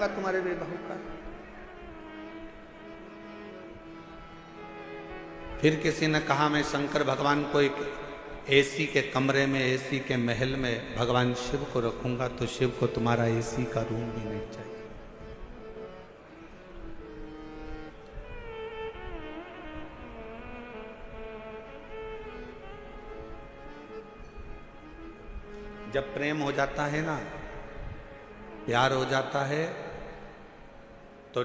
होगा तुम्हारे वैभव का। फिर किसी ने कहा मैं शंकर भगवान को एक एसी के कमरे में, एसी के महल में भगवान शिव को रखूंगा तो शिव को तुम्हारा एसी का रूम भी नहीं चाहिए। जब प्रेम हो जाता है ना, प्यार हो जाता है, तो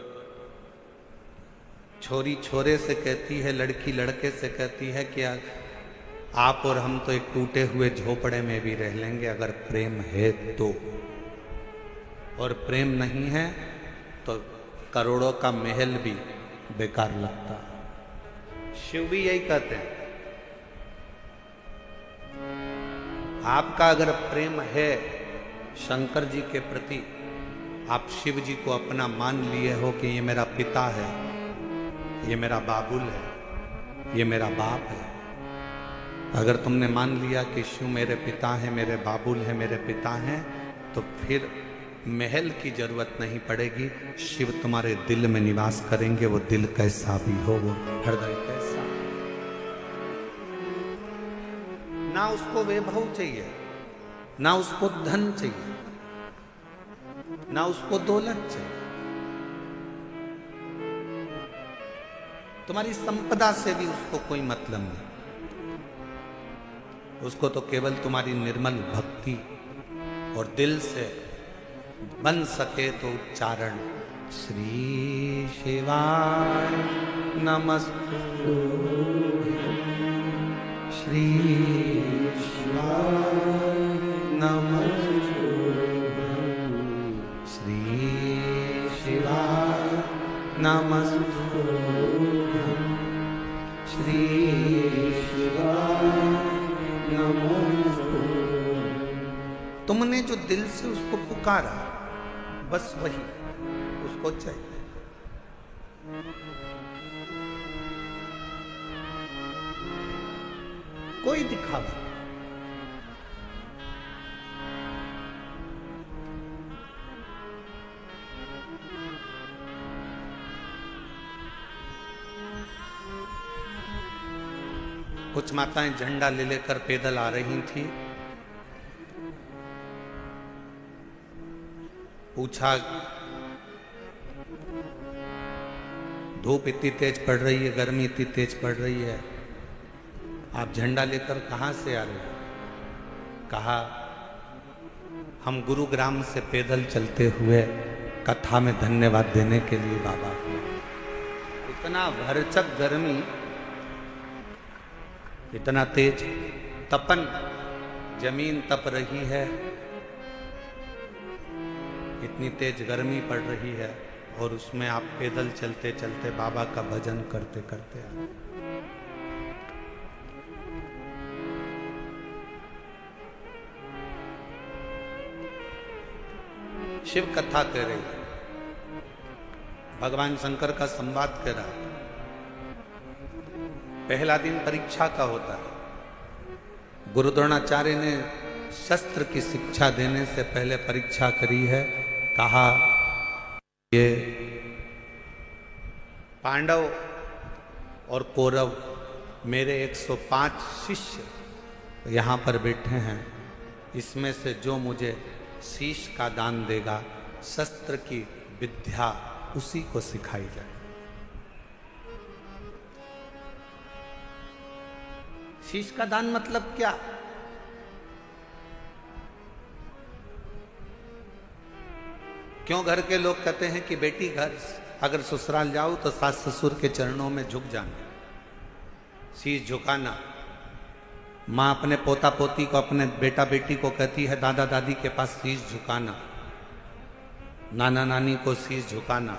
छोरी छोरे से कहती है, लड़की लड़के से कहती है कि आप और हम तो एक टूटे हुए झोपड़े में भी रह लेंगे अगर प्रेम है तो, और प्रेम नहीं है तो करोड़ों का महल भी बेकार लगता है। शिव भी यही कहते हैं, आपका अगर प्रेम है शंकर जी के प्रति, आप शिव जी को अपना मान लिए हो कि ये मेरा पिता है, ये मेरा बाबुल है, ये मेरा बाप है। अगर तुमने मान लिया कि शिव मेरे पिता है, मेरे बाबुल है, मेरे पिता हैं, तो फिर महल की जरूरत नहीं पड़ेगी। शिव तुम्हारे दिल में निवास करेंगे, वो दिल कैसा भी हो, वो हृदय कैसा। ना उसको वैभव चाहिए, ना उसको धन चाहिए, ना उसको दौलत चाहिए। तुम्हारी संपदा से भी उसको कोई मतलब नहीं। उसको तो केवल तुम्हारी निर्मल भक्ति और दिल से बन सके तो उच्चारण, श्री शिवाय नमस्तु, श्री शिवाय नमस्तु, श्री शिवाय नमस्तु, श्री शिवाय नमस्तु। तुमने जो दिल से उसको पुकारा, बस वही उसको चाहिए। कोई दिखावा, कुछ माताएं झंडा ले लेकर पैदल आ रही थी। पूछा, धूप इतनी तेज पड़ रही है, गर्मी इतनी तेज पड़ रही है, आप झंडा लेकर कहां से आ रहे हो? कहा, हम गुरुग्राम से पैदल चलते हुए कथा में धन्यवाद देने के लिए बाबा को। इतना भरचक गर्मी, इतना तेज तपन, जमीन तप रही है, इतनी तेज गर्मी पड़ रही है, और उसमें आप पैदल चलते चलते बाबा का भजन करते करते आ। शिव कथा कह रही है, भगवान शंकर का संवाद कह रहा है। पहला दिन परीक्षा का होता है। गुरु द्रोणाचार्य ने शस्त्र की शिक्षा देने से पहले परीक्षा करी है। कहा, ये पांडव और कौरव मेरे 105 शिष्य यहां पर बैठे हैं, इसमें से जो मुझे शीश का दान देगा, शस्त्र की विद्या उसी को सिखाई जाए। शीश का दान मतलब क्या? क्यों घर के लोग कहते हैं कि बेटी घर अगर ससुराल जाओ तो सास ससुर के चरणों में झुक जाना, शीश झुकाना। माँ अपने पोता पोती को, अपने बेटा बेटी को कहती है दादा दादी के पास शीश झुकाना, नाना नानी को शीश झुकाना,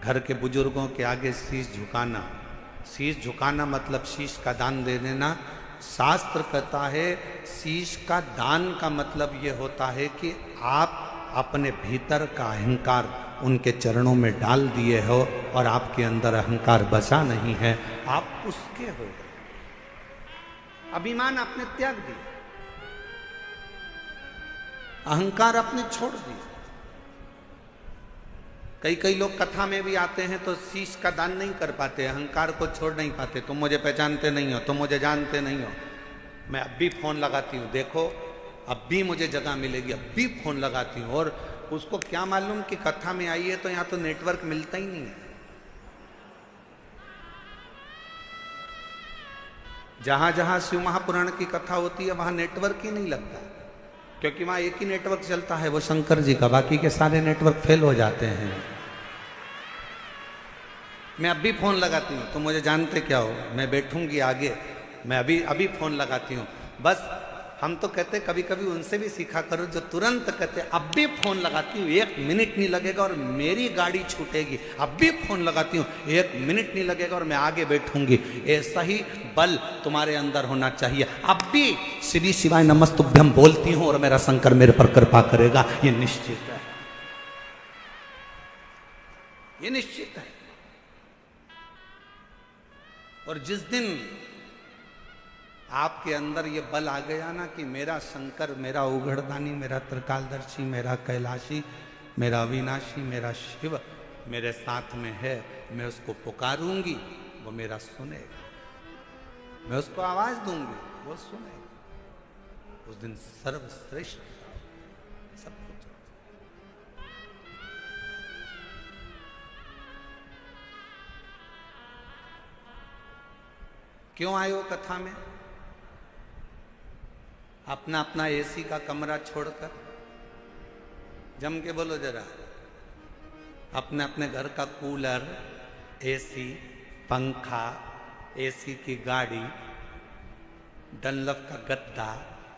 घर के बुजुर्गों के आगे शीश झुकाना। शीश झुकाना मतलब शीश का दान दे देना। शास्त्र कहता है शीश का दान का मतलब ये होता है कि आप अपने भीतर का अहंकार उनके चरणों में डाल दिए हो और आपके अंदर अहंकार बचा नहीं है, आप उसके हो गए। अभिमान आपने त्याग दिया, अहंकार आपने छोड़ दिया। कई कई लोग कथा में भी आते हैं तो शीश का दान नहीं कर पाते, अहंकार को छोड़ नहीं पाते। तुम मुझे पहचानते नहीं हो, तुम मुझे जानते नहीं हो। मैं अब भी फोन लगाती हूँ, देखो अब भी मुझे जगह मिलेगी, अब भी फोन लगाती हूँ। और उसको क्या मालूम कि कथा में आई है तो यहाँ तो नेटवर्क मिलता ही नहीं है। जहां जहां शिव महापुराण की कथा होती है वहां नेटवर्क ही नहीं लगता, क्योंकि वहां एक ही नेटवर्क चलता है, वो शंकर जी का, बाकी के सारे नेटवर्क फेल हो जाते हैं। मैं अभी फोन लगाती हूँ, तुम मुझे जानते क्या हो, मैं बैठूंगी आगे, मैं अभी फोन लगाती हूँ। बस हम तो कहते कभी कभी उनसे भी सीखा करो जो तुरंत कहते अब भी फोन लगाती हूँ, 1 मिनट नहीं लगेगा और मेरी गाड़ी छूटेगी, अब भी फोन लगाती हूँ, 1 मिनट नहीं लगेगा और मैं आगे बैठूंगी। ऐसा ही बल तुम्हारे अंदर होना चाहिए। अब भी श्री शिवाय नमस्तुभ्यम बोलती हूँ और मेरा शंकर मेरे पर कृपा करेगा, ये निश्चित है, ये निश्चित है। और जिस दिन आपके अंदर ये बल आ गया ना कि मेरा शंकर, मेरा उघड़दानी, मेरा त्रिकालदर्शी, मेरा कैलाशी, मेरा अविनाशी, मेरा शिव मेरे साथ में है, मैं उसको पुकारूंगी, वो मेरा सुनेगा, मैं उसको आवाज दूंगी, वो सुनेगा। उस दिन सर्वश्रेष्ठ सब कुछ। क्यों आए हो कथा में? अपना अपना एसी का कमरा छोड़कर, जम के बोलो जरा, अपने अपने घर का कूलर, एसी, पंखा, एसी की गाड़ी, डनलप का गद्दा,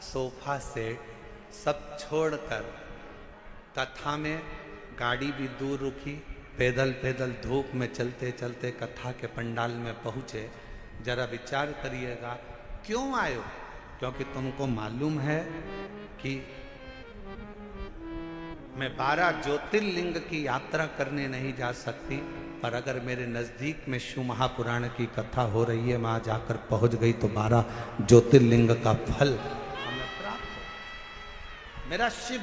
सोफा सेट सब छोड़कर कथा में गाड़ी भी दूर रुकी, पैदल पैदल धूप में चलते चलते कथा के पंडाल में पहुंचे। जरा विचार करिएगा, क्यों आए हो? क्योंकि तुमको मालूम है कि मैं 12 ज्योतिर्लिंग की यात्रा करने नहीं जा सकती, पर अगर मेरे नजदीक में शिव महापुराण की कथा हो रही है, वहां जाकर पहुंच गई तो 12 ज्योतिर्लिंग का फल हमें प्राप्त हो। मेरा शिव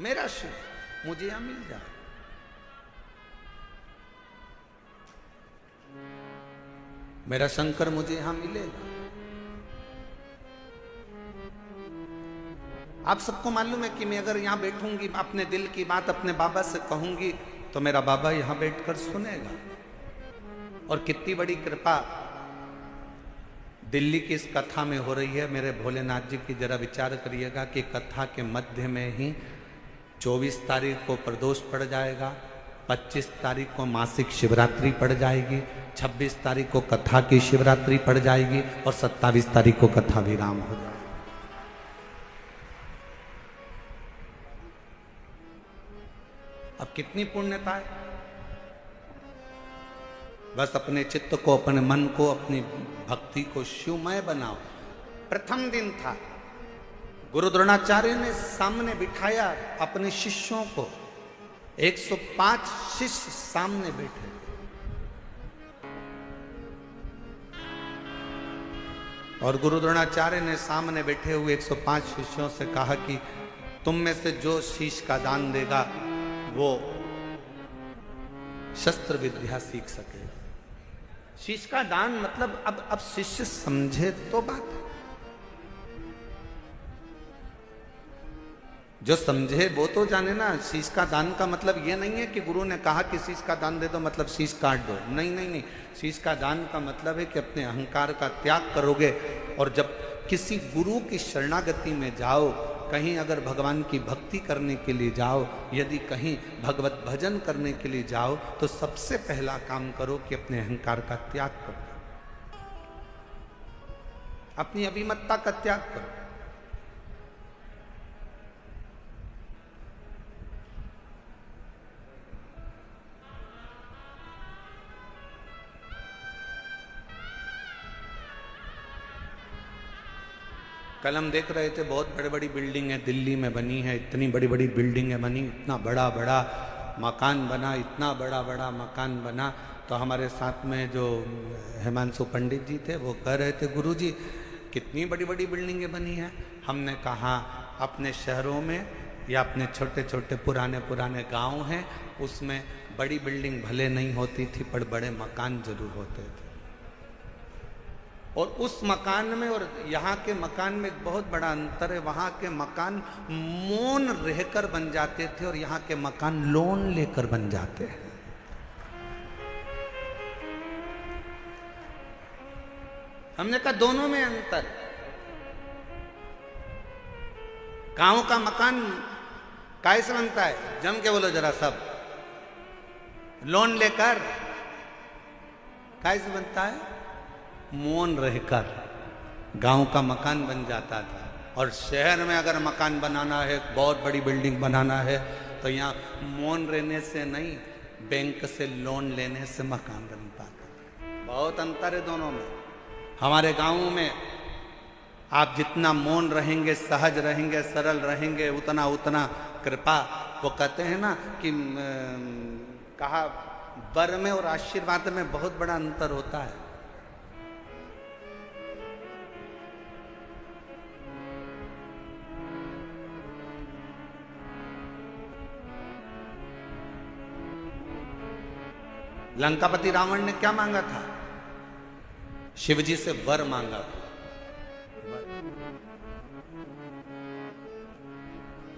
मेरा शिव मुझे यहां मिल जाए। मेरा शंकर मुझे यहां मिलेगा। आप सबको मालूम है कि मैं अगर यहां बैठूंगी, अपने दिल की बात अपने बाबा से कहूंगी तो मेरा बाबा यहां बैठकर सुनेगा। और कितनी बड़ी कृपा दिल्ली की इस कथा में हो रही है मेरे भोलेनाथ जी की। जरा विचार करिएगा कि कथा के मध्य में ही 24 तारीख को प्रदोष पड़ जाएगा, 25 तारीख को मासिक शिवरात्रि पड़ जाएगी, 26 तारीख को कथा की शिवरात्रि पड़ जाएगी और 27 तारीख को कथा विराम हो जाएगा। अब कितनी पुण्यता है। बस अपने चित्त को, अपने मन को, अपनी भक्ति को शिवमय बनाओ। प्रथम दिन था, गुरु द्रोणाचार्य ने सामने बिठाया अपने शिष्यों को, 105 शिष्य सामने बैठे। और गुरु द्रोणाचार्य ने सामने बैठे हुए 105 शिष्यों से कहा कि तुम में से जो शीश का दान देगा वो शस्त्र विद्या सीख सकेगा। शीश का दान मतलब अब शिष्य समझे तो बात है। जो समझे वो तो जाने ना। शीश का दान का मतलब ये नहीं है कि गुरु ने कहा कि शीश का दान दे दो मतलब शीश काट दो। नहीं नहीं नहीं, शीश का दान का मतलब है कि अपने अहंकार का त्याग करोगे। और जब किसी गुरु की शरणागति में जाओ, कहीं अगर भगवान की भक्ति करने के लिए जाओ, यदि कहीं भगवत भजन करने के लिए जाओ, तो सबसे पहला काम करो कि अपने अहंकार का त्याग करो, अपनी अभिमतता का त्याग करो। कल हम देख रहे थे बहुत बड़ी बड़ी बिल्डिंग है दिल्ली में बनी है, इतनी बड़ी बड़ी बिल्डिंग है बनी, इतना बड़ा बड़ा मकान बना, इतना बड़ा बड़ा मकान बना। तो हमारे साथ में जो हिमांशु पंडित जी थे वो कह रहे थे, गुरुजी कितनी बड़ी बड़ी बिल्डिंगें बनी हैं। हमने कहा अपने शहरों में या अपने छोटे छोटे पुराने पुराने गांव हैं, उसमें बड़ी बिल्डिंग भले नहीं होती थी पर बड़े मकान जरूर होते थे। और उस मकान में और यहाँ के मकान में एक बहुत बड़ा अंतर है। वहाँ के मकान मौन रहकर बन जाते थे और यहाँ के मकान लोन लेकर बन जाते हैं। हमने कहा दोनों में अंतर। गांव का मकान काय से बनता है? जम के बोलो जरा सब। लोन लेकर। काय से बनता है? मौन रहकर गांव का मकान बन जाता था। और शहर में अगर मकान बनाना है, बहुत बड़ी बिल्डिंग बनाना है, तो यहाँ मौन रहने से नहीं, बैंक से लोन लेने से मकान बनता था। बहुत अंतर है दोनों में। हमारे गांव में आप जितना मौन रहेंगे, सहज रहेंगे, सरल रहेंगे, उतना उतना कृपा। वो कहते हैं ना कि कहा वर में और आशीर्वाद में बहुत बड़ा अंतर होता है। लंकापति रावण ने क्या मांगा था? शिवजी से वर मांगा था।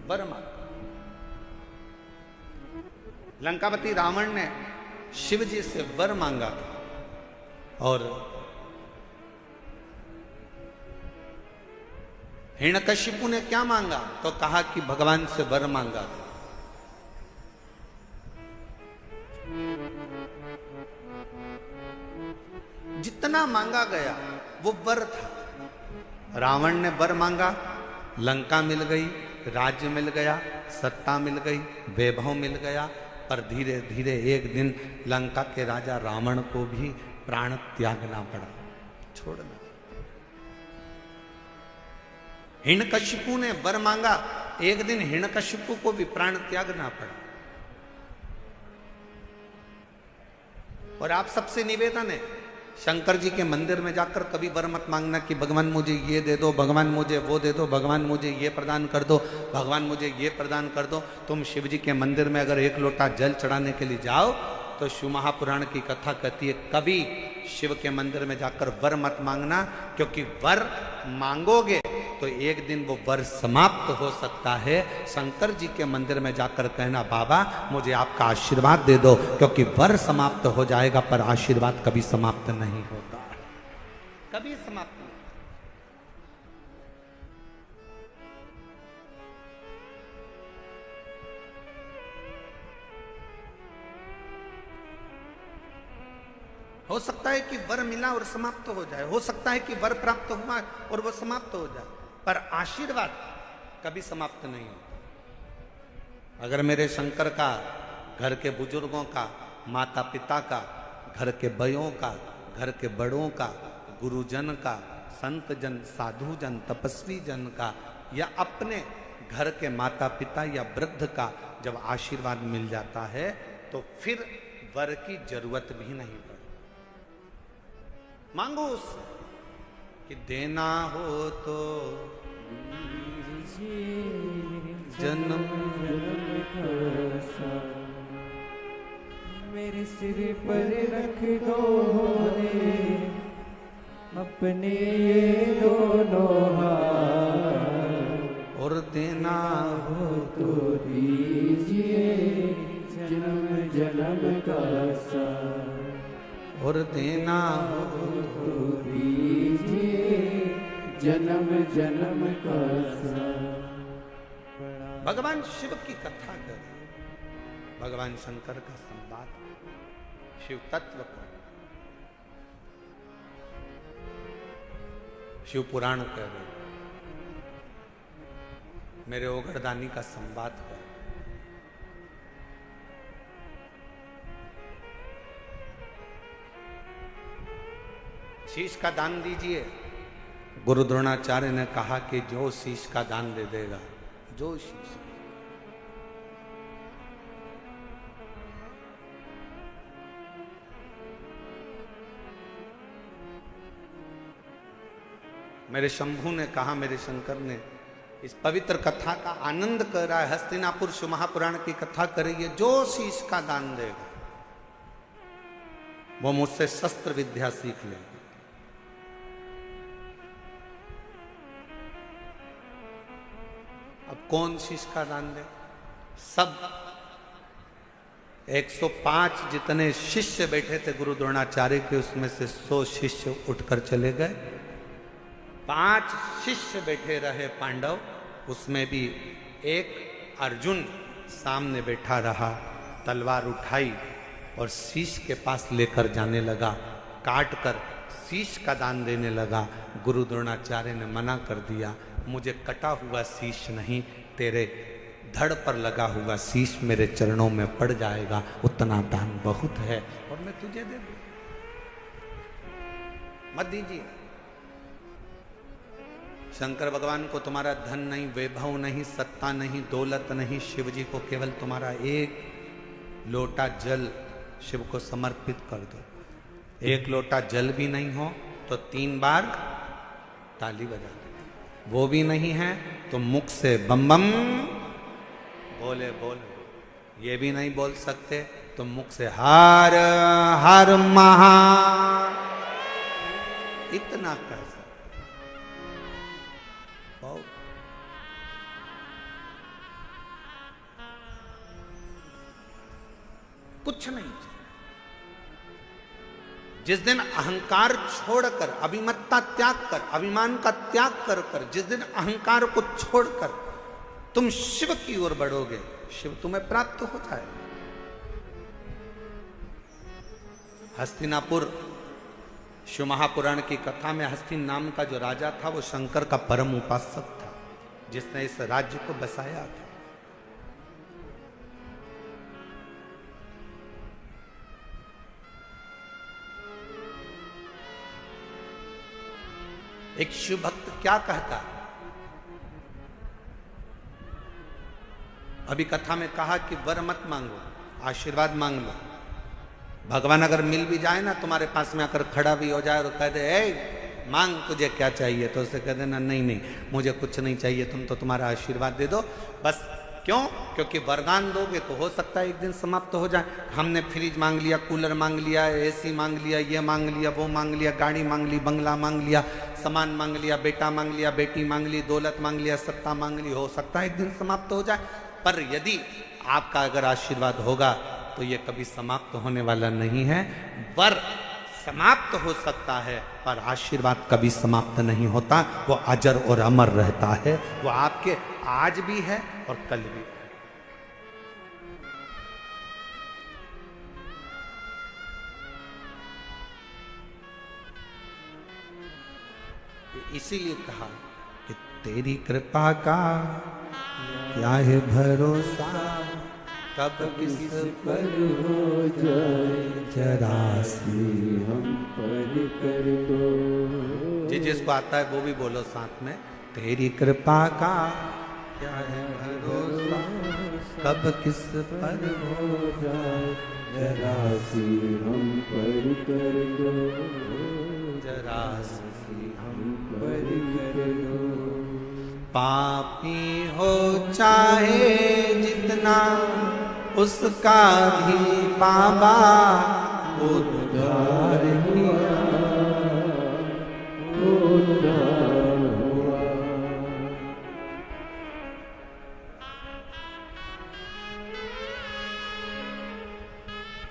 वर मांगा। लंकापति रावण ने शिवजी से वर मांगा था। और हिरण्यकशिपु ने क्या मांगा? तो कहा कि भगवान से वर मांगा था। जितना मांगा गया वो वर था। रावण ने वर मांगा, लंका मिल गई, राज्य मिल गया, सत्ता मिल गई, वैभव मिल गया। पर धीरे धीरे एक दिन लंका के राजा रावण को भी प्राण त्यागना पड़ा, छोड़ना। हिरण्यकशिपु ने वर मांगा, एक दिन हिरण्यकशिपु को भी प्राण त्यागना पड़ा। और आप सबसे निवेदन है, शंकर जी के मंदिर में जाकर कभी वर मत मांगना कि भगवान मुझे ये दे दो, भगवान मुझे वो दे दो, भगवान मुझे ये प्रदान कर दो, भगवान मुझे ये प्रदान कर दो। तुम शिव जी के मंदिर में अगर एक लोटा जल चढ़ाने के लिए जाओ तो शिव महापुराण की कथा कहती है कभी शिव के मंदिर में जाकर वर मत मांगना, क्योंकि वर मांगोगे तो एक दिन वो वर समाप्त हो सकता है। शंकर जी के मंदिर में जाकर कहना बाबा मुझे आपका आशीर्वाद दे दो, क्योंकि वर समाप्त हो जाएगा पर आशीर्वाद कभी समाप्त नहीं होता, कभी समाप्त नहीं। हो सकता है कि वर मिला और समाप्त हो जाए, हो सकता है कि वर प्राप्त हुआ और वो समाप्त हो जाए, पर आशीर्वाद कभी समाप्त नहीं होता। अगर मेरे शंकर का, घर के बुजुर्गों का, माता पिता का, घर के बयों का, घर के बड़ों का, गुरुजन का, संत जन, साधु जन, तपस्वी जन का, या अपने घर के माता पिता या वृद्ध का जब आशीर्वाद मिल जाता है तो फिर वर की जरूरत भी नहीं पड़ती। मांगो उससे कि देना हो तो जन्म मेरे सिर पर रख दो रे अपने ये दोनों हाथ, और देना हो तो दीजिए जन्म जन्म का साथ, और देना हो तो दीजिए जन्म जन्म का साथ। भगवान शिव की कथा कर, भगवान शंकर का संवाद, शिव तत्व का, शिव पुराण कर रहे, मेरे ओगरदानी का संवाद कर। शीश का दान दीजिए। गुरु द्रोणाचार्य ने कहा कि जो शीश का दान दे देगा, जो शीश, मेरे शंभू ने कहा, मेरे शंकर ने, इस पवित्र कथा का आनंद कर रहा है, हस्तिनापुर शिव महापुराण की कथा कर रही है, जो शीश का दान देगा वो मुझसे शस्त्र विद्या सीख लेगा। अब कौन शीश का दान दे? सब 105 जितने शिष्य बैठे थे गुरु द्रोणाचार्य के, उसमें से 100 शिष्य उठकर चले गए। 5 शिष्य बैठे रहे पांडव, उसमें भी एक अर्जुन सामने बैठा रहा, तलवार उठाई और शीश के पास लेकर जाने लगा, काट कर शीश का दान देने लगा। गुरु द्रोणाचार्य ने मना कर दिया, मुझे कटा हुआ शीश नहीं, तेरे धड़ पर लगा हुआ शीश मेरे चरणों में पड़ जाएगा, उतना दान बहुत है और मैं तुझे दे दूं, मत दीजिए। शंकर भगवान को तुम्हारा धन नहीं, वैभव नहीं, सत्ता नहीं, दौलत नहीं, शिव जी को केवल तुम्हारा एक लोटा जल शिव को समर्पित कर दो। एक लोटा जल भी नहीं हो तो 3 बार ताली बजा दो, वो भी नहीं है तो मुख से बम बम बोले बोले, ये भी नहीं बोल सकते तो मुख से हर हर महा, इतना कर सकते। कुछ नहीं चाहिए। जिस दिन अहंकार छोड़कर, अभिमत्ता त्याग कर, अभिमान का त्याग कर कर, जिस दिन अहंकार को छोड़कर तुम शिव की ओर बढ़ोगे, शिव तुम्हें प्राप्त हो जाए। हस्तिनापुर शिव महापुराण की कथा में हस्तिन नाम का जो राजा था वो शंकर का परम उपासक था, जिसने इस राज्य को बसाया था। एक शिव भक्त क्या कहता है? अभी कथा में कहा कि वर मत मांगो, आशीर्वाद मांग लो। भगवान अगर मिल भी जाए ना, तुम्हारे पास में आकर खड़ा भी हो जाए और कह दे, ए मांग तुझे क्या चाहिए, तो उसे कह देना नहीं नहीं मुझे कुछ नहीं चाहिए, तुम तो तुम्हारा आशीर्वाद दे दो बस। क्यों? क्योंकि वरदान दोगे तो हो सकता है एक दिन समाप्त हो जाए। हमने फ्रिज मांग लिया, कूलर मांग लिया, एसी मांग लिया, ये मांग लिया, वो मांग लिया, गाड़ी मांग ली, बंगला मांग लिया, सामान मांग लिया, बेटा मांग लिया, बेटी मांग ली, दौलत मांग लिया, सत्ता मांग ली, हो सकता है एक दिन समाप्त हो जाए। पर यदि आपका अगर आशीर्वाद होगा तो ये कभी समाप्त होने वाला नहीं है। वर समाप्त हो सकता है पर आशीर्वाद कभी समाप्त नहीं होता, वो अजर और अमर रहता है। वो आपके आज भी है और कल भी है। इसीलिए कहा कि तेरी कृपा का क्या है भरोसा, कब किस पर हो जाए जरा सी हम पर कर दो। जी जिसको आता है वो भी बोलो साथ में, तेरी कृपा का क्या है भरोसा, कब किस पर हो जाए जरा सी हम पर कर दो, जरा सी हम पर कर दो। पापी हो चाहे जितना उसका भी बाबा उद्धार किया, उद्धार हुआ।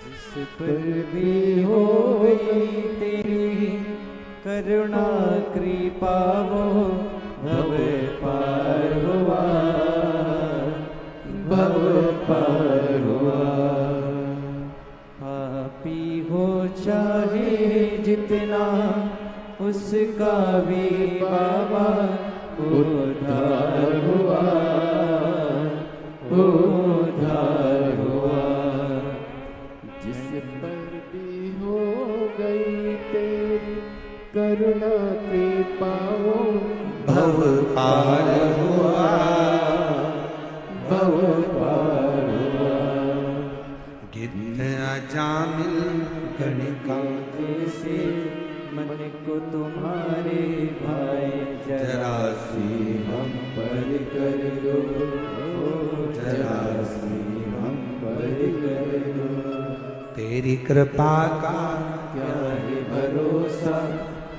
जिस पर भी हो गई तेरी करुणा कृपा, वो भव पार हुआ, भव पार हुआ। पापी हो चाहे जितना उसका भी बाबा उद्धार हुआ, उद्धार हुआ। जिस पर भी हो गई तेरी करुणा कृपा, भव पार हुआ, भव पार हुआ। गिद्ध अजामिल गणिका जैसे मन को तुम्हारे भाई तेरी कृपा का क्या है भरोसा,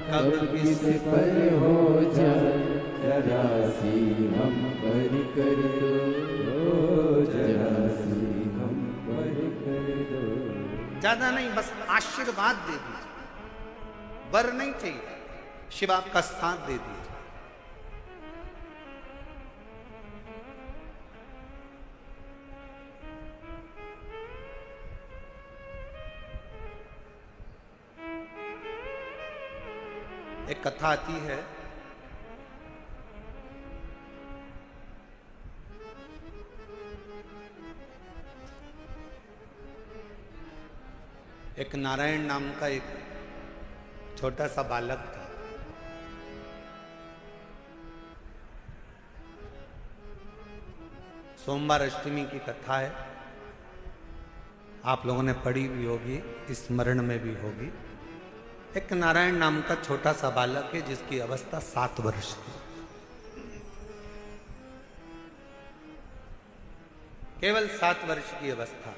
कब किस पर हो जाए, जरा सी हम पर कर दो, जरा सी हम पर कर दो। ज्यादा नहीं, बस आशीर्वाद दे दीजिए, वर नहीं चाहिए, शिव आपका साथ दे दीजिए। एक कथा आती है, एक नारायण नाम का एक छोटा सा बालक था। सोमवार अष्टमी की कथा है, आप लोगों ने पढ़ी भी होगी, स्मरण में भी होगी। एक नारायण नाम का छोटा सा बालक है जिसकी अवस्था 7 वर्ष की, केवल 7 वर्ष की अवस्था।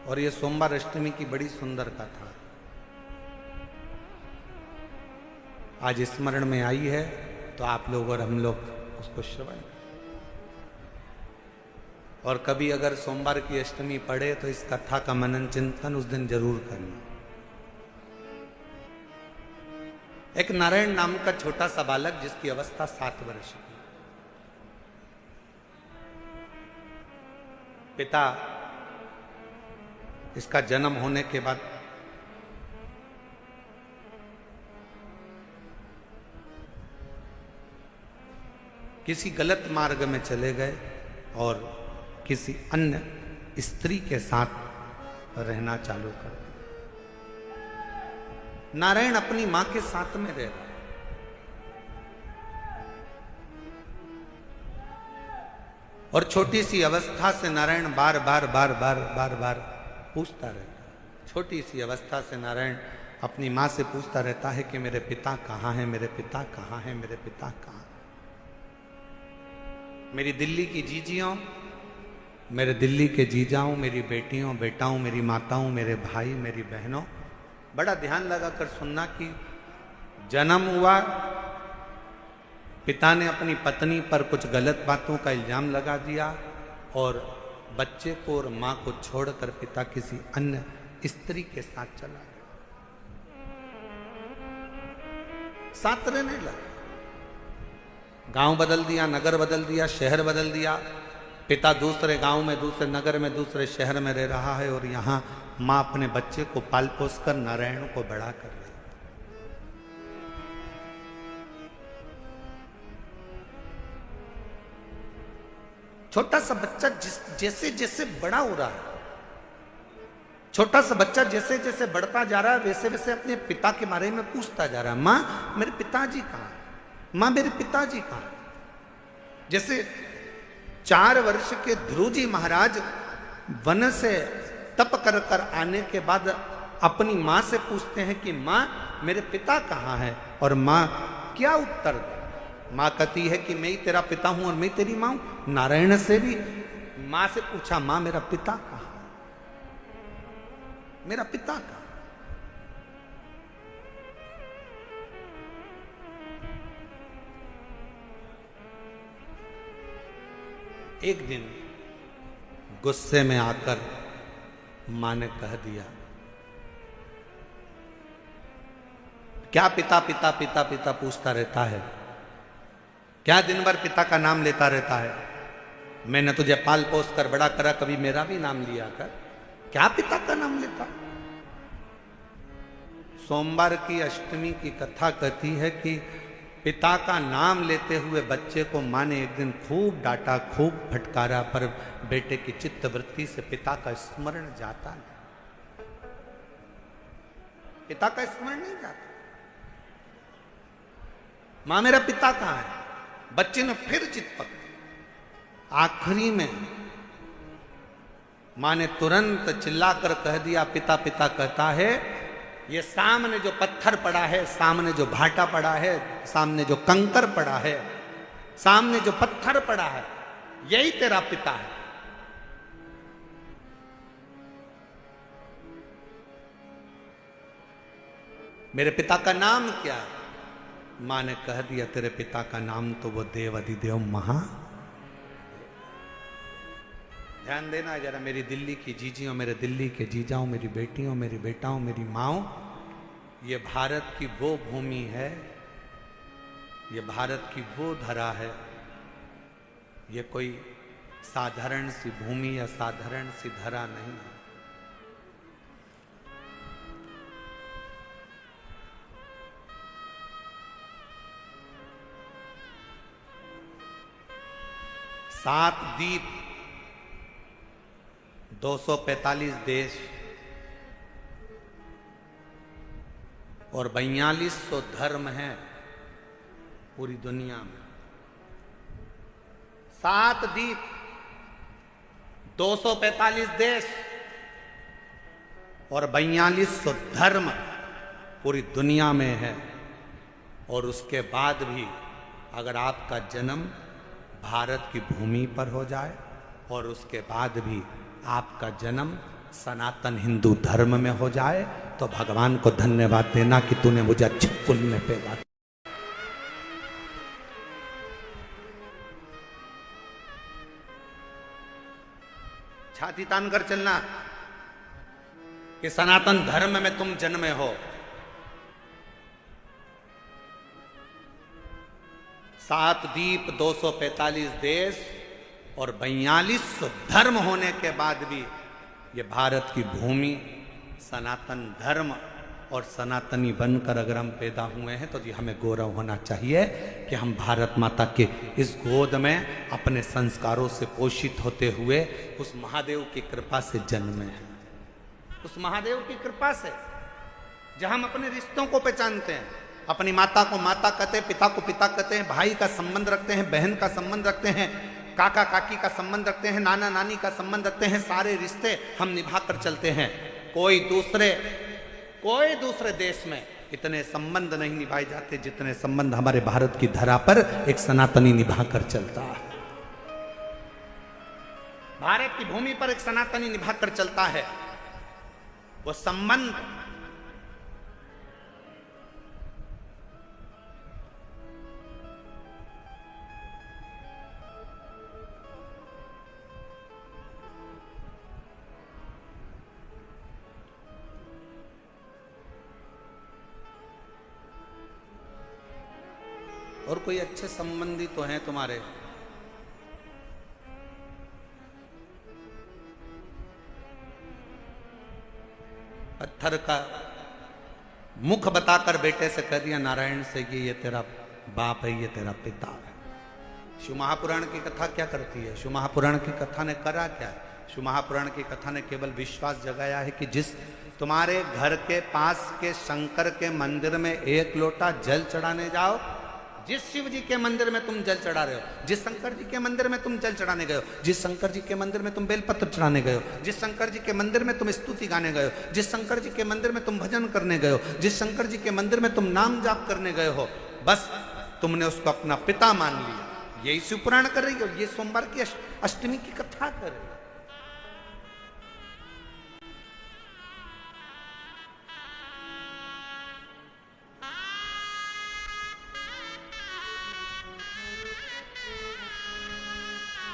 और ये सोमवार अष्टमी की बड़ी सुंदर कथा आज स्मरण में आई है, तो आप लोग और हम लोग उसको श्रवण करें। और कभी अगर सोमवार की अष्टमी पढ़े तो इस कथा का मनन चिंतन उस दिन जरूर करना। एक नारायण नाम का छोटा सा बालक जिसकी अवस्था 7 वर्ष की, पिता इसका जन्म होने के बाद किसी गलत मार्ग में चले गए और किसी अन्य स्त्री के साथ रहना चालू कर दिया। नारायण अपनी मां के साथ में रह रहा है, और छोटी सी अवस्था से नारायण बार बार पूछता रहता है। छोटी सी अवस्था से नारायण अपनी मां से पूछता रहता है कि मेरे पिता कहाँ हैं, मेरे पिता कहाँ हैं, मेरे पिता कहाँ। मेरी दिल्ली की जीजियों, मेरे दिल्ली के जीजाओं, मेरी बेटियों बेटाओं, मेरी माताओं, मेरे भाई, मेरी बहनों, बड़ा ध्यान लगाकर सुनना कि जन्म हुआ, पिता ने अपनी पत्नी पर कुछ गलत बातों का इल्जाम लगा दिया और बच्चे को और मां को छोड़कर पिता किसी अन्य स्त्री के साथ चला गया। साथ रहने लगा, गांव बदल दिया, नगर बदल दिया, शहर बदल दिया। पिता दूसरे गांव में, दूसरे नगर में, दूसरे शहर में रह रहा है और यहां मां अपने बच्चे को पाल पोस कर नारायण को बड़ा कर रही। छोटा सा बच्चा जैसे जैसे बड़ा हो रहा है, छोटा सा बच्चा जैसे जैसे बढ़ता जा रहा है, वैसे वैसे अपने पिता के बारे में पूछता जा रहा है। मां मेरे पिताजी कहां है, मां मेरे पिताजी कहां है। जैसे 4 वर्ष के ध्रुव जी महाराज वन से तप कर कर आने के बाद अपनी मां से पूछते हैं कि मां मेरे पिता कहां है, और मां क्या उत्तर दे। मां कहती है कि मैं ही तेरा पिता हूं और मैं तेरी मां हूं। नारायण से भी मां से पूछा, मां मेरा पिता कहां है, मेरा पिता कहां। एक दिन गुस्से में आकर मां ने कह दिया, क्या पिता पिता पिता पिता पूछता रहता है, क्या दिन भर पिता का नाम लेता रहता है। मैंने तुझे पाल पोस कर बड़ा करा, कभी मेरा भी नाम लिया कर, क्या पिता का नाम लेता। सोमवार की अष्टमी की कथा कहती है कि पिता का नाम लेते हुए बच्चे को मां ने एक दिन खूब डांटा, खूब फटकारा, पर बेटे की चित्त वृत्ति से पिता का स्मरण जाता नहीं, पिता का स्मरण नहीं जाता। मां मेरा पिता कहां है, बच्चे ने फिर चित पकड़ी। आखिरी में मां ने तुरंत चिल्लाकर कह दिया, पिता पिता कहता है, ये सामने जो पत्थर पड़ा है, सामने जो भाटा पड़ा है, सामने जो कंकर पड़ा है, सामने जो पत्थर पड़ा है, यही तेरा पिता है। मेरे पिता का नाम क्या है? माँ ने कह दिया तेरे पिता का नाम तो वो देव अधिदेव महा। ध्यान देना जरा, मेरी दिल्ली की जीजियों, मेरे दिल्ली के जीजाओं, मेरी बेटियों, मेरी बेटाओं, मेरी माओ, ये भारत की वो भूमि है, ये भारत की वो धरा है। ये कोई साधारण सी भूमि या साधारण सी धरा नहीं है। सात द्वीप, 245 देश और 4200 धर्म हैं पूरी दुनिया में। 7 द्वीप, 245 देश और 4200 धर्म पूरी दुनिया में है। और उसके बाद भी अगर आपका जन्म भारत की भूमि पर हो जाए और उसके बाद भी आपका जन्म सनातन हिंदू धर्म में हो जाए तो भगवान को धन्यवाद देना कि तूने मुझे अच्छे कुल में पैदा किया। छाती तान कर चलना कि सनातन धर्म में तुम जन्मे हो। 7 द्वीप, 245 देश और 4200 धर्म होने के बाद भी ये भारत की भूमि सनातन धर्म और सनातनी बनकर अगर हम पैदा हुए हैं तो जी हमें गौरव होना चाहिए कि हम भारत माता के इस गोद में अपने संस्कारों से पोषित होते हुए उस महादेव की कृपा से जन्मे हैं। उस महादेव की कृपा से जहां हम अपने रिश्तों को पहचानते हैं, अपनी माता को माता कहते हैं, पिता को पिता कहते हैं, भाई का संबंध रखते हैं, बहन का संबंध रखते हैं, काका काकी का संबंध रखते हैं, नाना नानी का संबंध रखते हैं। सारे रिश्ते हम निभा कर चलते हैं। कोई दूसरे देश में इतने संबंध नहीं निभाए जाते जितने संबंध हमारे भारत की धरा पर एक सनातनी निभा कर चलता है। भारत की भूमि पर एक सनातनी निभा कर चलता है। वो संबंध और कोई अच्छे संबंधी तो हैं तुम्हारे? पत्थर का मुख बताकर बेटे से कह दिया नारायण से कि ये तेरा बाप है, ये तेरा पिता है। शिव महापुराण की कथा क्या करती है? शिव महापुराण की कथा ने करा क्या? शिव महापुराण की कथा ने केवल विश्वास जगाया है कि जिस तुम्हारे घर के पास के शंकर के मंदिर में 1 लोटा जल चढ़ाने जाओ, जिस शिव जी के मंदिर में तुम जल चढ़ा रहे हो, जिस शंकर जी के मंदिर में तुम जल चढ़ाने गए हो, जिस शंकर जी के मंदिर में तुम बेलपत्र चढ़ाने गए हो, जिस शंकर जी के मंदिर में तुम स्तुति गाने गए हो, जिस शंकर जी के मंदिर में तुम भजन करने गए हो, जिस शंकर जी के मंदिर में तुम नाम जाप करने गए हो, बस तुमने उसको अपना पिता मान लिया। यही शिव पुराण कर रही हो, ये सोमवार की अष्टमी की कथा कर रही हो।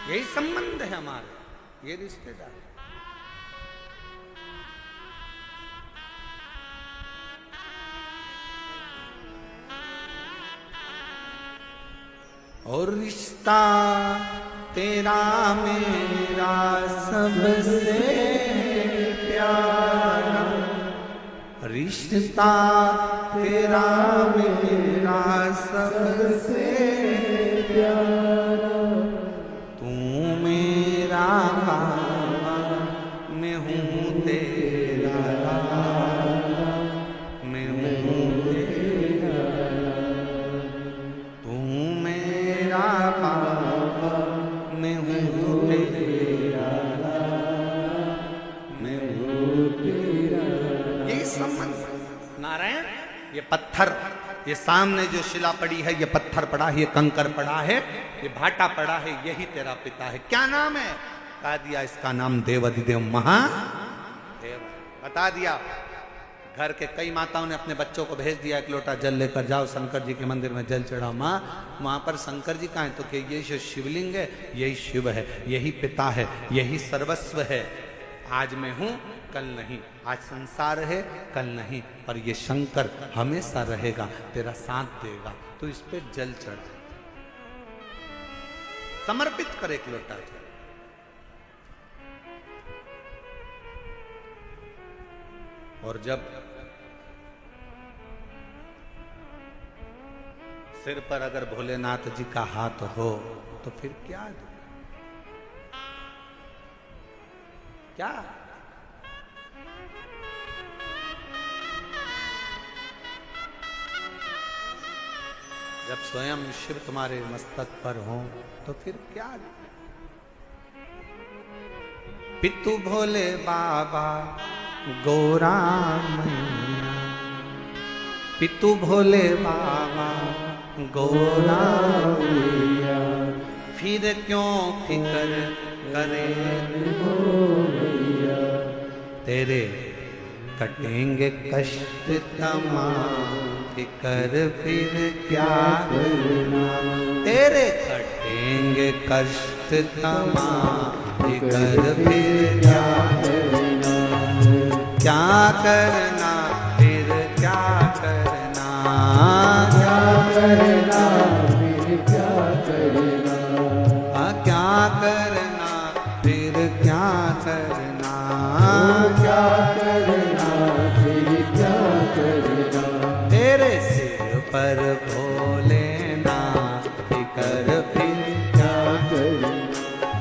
यही संबंध है हमारे, ये रिश्तेदार। और रिश्ता तेरा मेरा सबसे प्यारा, रिश्ता तेरा मेरा सबसे प्यारा, मैं हूँ तेरा, मैं हूँ तेरा, तू मेरा बाबा, मैं हूँ तेरा, मैं हूँ तेरा। ये संबंध नारायण, ये पत्थर, ये सामने जो शिला पड़ी है, ये पत्थर पड़ा है, ये कंकर पड़ा है, ये भाटा पड़ा है, यही तेरा पिता है। क्या नाम है? कहा दिया इसका नाम देव अधिदेव महादेव। बता दिया घर के कई माताओं ने अपने बच्चों को भेज दिया, एक लोटा जल लेकर जाओ शंकर जी के मंदिर में जल चढ़ाओ। माँ वहां पर शंकर जी कहाँ है? तो कि ये जो शिवलिंग है यही शिव है, यही पिता है, यही सर्वस्व है। आज मैं हूं कल नहीं, आज संसार है कल नहीं, और ये शंकर हमेशा रहेगा, तेरा साथ देगा। तो इस पे जल चढ़ा, समर्पित कर एक लोटा जल। और जब सिर पर अगर भोलेनाथ जी का हाथ हो तो फिर क्या क्या जब स्वयं शिव तुम्हारे मस्तक पर हो तो फिर क्या। पितु भोले बाबा गौरा मैया, पितु भोले बाबा गौरा मैया, फिर क्यों फिकर करे तेरे कटेंगे कष्ट तमाम, फिकर फिर क्या करना, तेरे कटेंगे कष्ट तमाम, फिकर फिर क्या करना, क्या करना फिर क्या करना, क्या करना फिर क्या करना, क्या करना फिर क्या करना, क्या करना फिर क्या करना, तेरे सिर पर भोलेनाथ फिकर फिर क्या करना,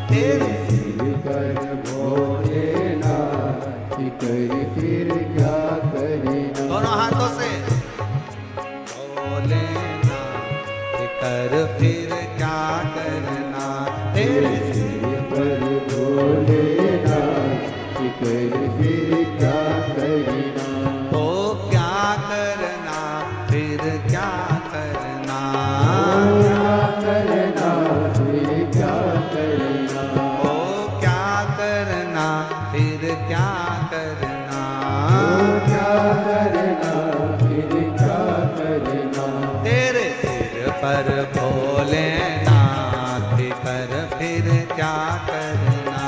तेरे सिर पर भोलेनाथ फिकर फिर क्या करना। दोनों हाथों से भोलेनाथ फिकर फिर क्या करना, तेरे सिर पर भोलेनाथ फिकर फिर क्या करना, ओ क्या करना फिर क्या करना, क्या करना फिर क्या करना, ओ क्या करना फिर क्या करना, क्या करना फिर क्या करना, तेरे सिर पर भोलेनाथ फिकर फिर क्या करना,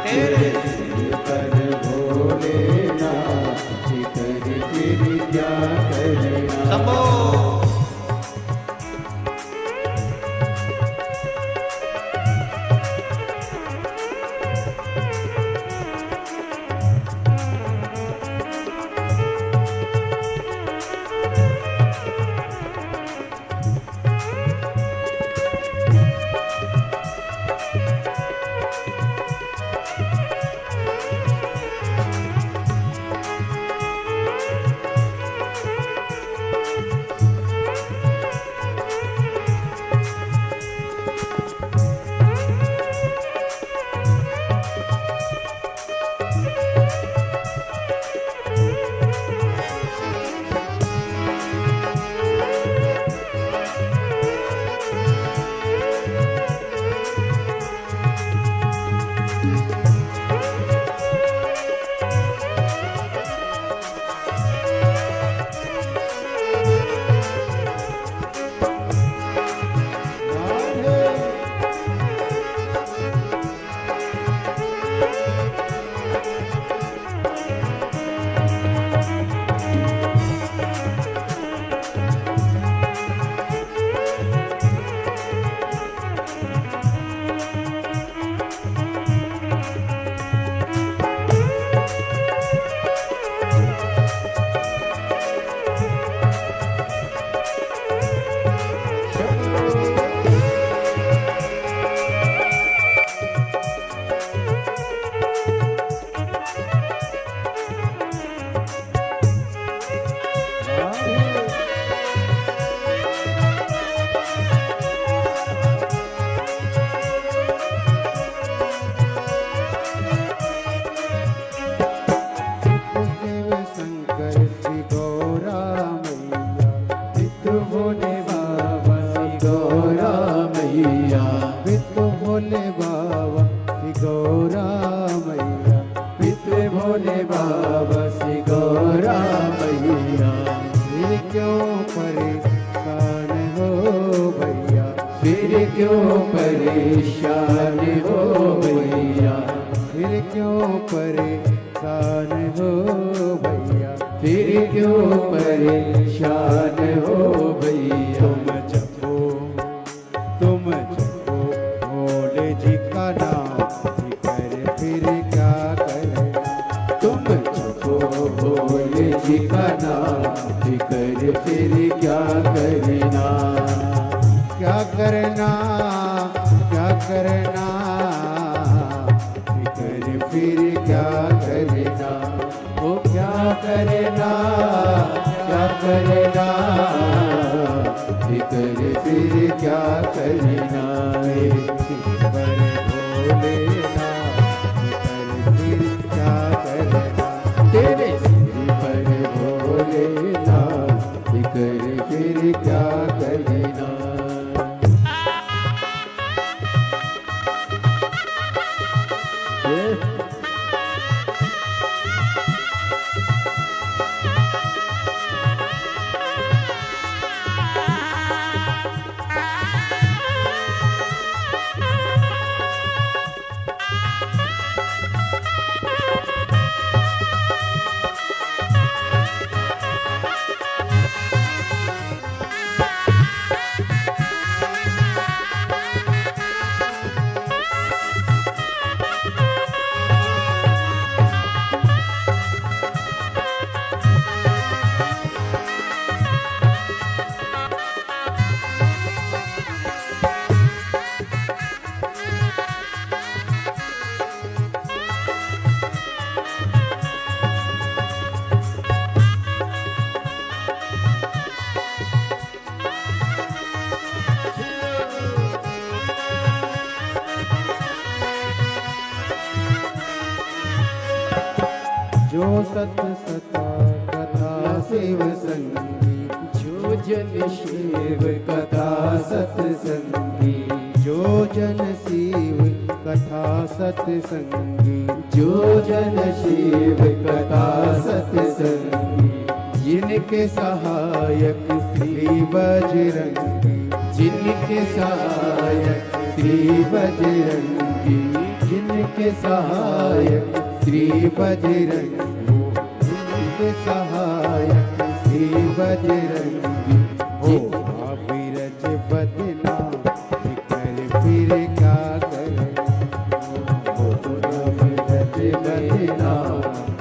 तेरे सिर पर भोलेनाथ फिकर फिर क्या करना। सबो क्यों परेशान हो भैया, फिर क्यों परेशान हो भैया, फिर क्यों परेशान हो भैया। तुम जपो भोले जी का नाम, फिकर फिर क्या करे। तुम जपो भोले जी का नाम, फिकर फिर क्या करना। क्या करना, क्या करना, फिकर फिर क्या करना। ओ क्या करना, क्या करना, फिकर फिर क्या करना। पर भोलेनाथ, फिकर फिर क्या करना। तेरे सिर पर भोलेनाथ, फिकर फिर क्या करना। जो सत सता कथा शिव संगी, जो जन शिव कथा सत्संगी, जो जन शिव कथा सत्संगी, जो जन शिव कथा सत्संगी। जिनके सहायक श्री बजरंगी, जिनके सहायक श्री बजरंगी, जिनके सहायक श्री बजरंगी, जिनके सहायक श्री बजरंगी। हो अविरज बदना, फिकर फिर क्या करे। अविरज बदना,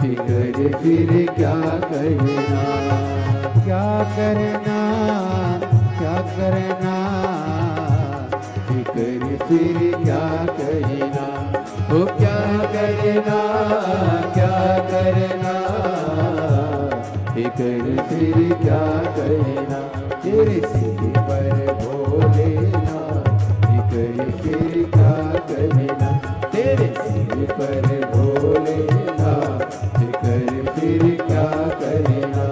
फिकर फिर क्या करना। क्या करना, क्या करना, फिकर फिर क्या करना। ओ क्या करना, क्या करना, फिकर फिर क्या करना। तेरे सिर पर भोलेनाथ, फिकर फिर क्या करना। तेरे सिर पर भोलेनाथ, फिकर फिर क्या करना।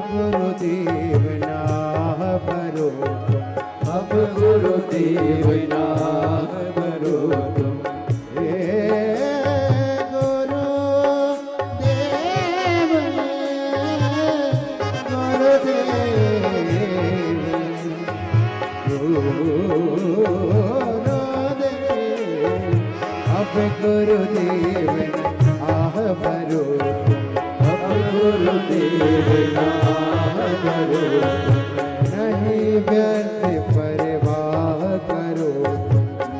गुरुदेव ना भरो तुम, अब गुरुदेव ना भरो तुम। गुरुदेव गुरुदेव नाम करो नहीं व्यर्थ परवाह करो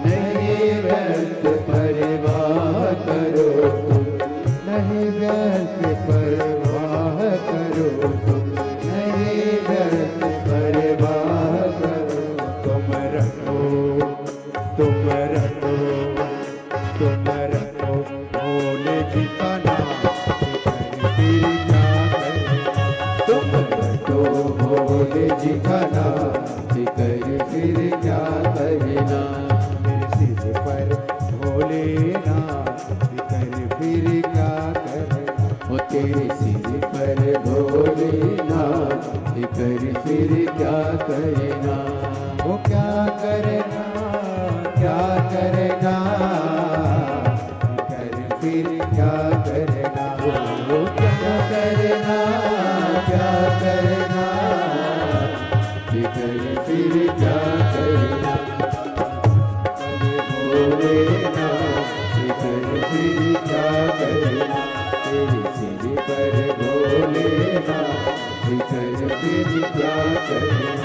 नहीं व्यर्थ परवाह करो नहीं व्यर्थ परवाह करो नहीं व्यर्थ परवाह करो तुम रखो भोले जी का नाम फिर क्या करे तुम रटो भोले जी का नाम कर फिर क्या करना मेरे सिर पर भोलेनाथ कर फिर क्या करना वो तेरे सिर पर भोलेनाथ कर फिर क्या करना वो क्या करना क्या करना कर फिर क्या करना वो क्या करना क्या करना कर फिर क्या करना भोलेनाथ कर फिर क्या करना तेरे सिर पर भोलेनाथ कर फिर क्या करना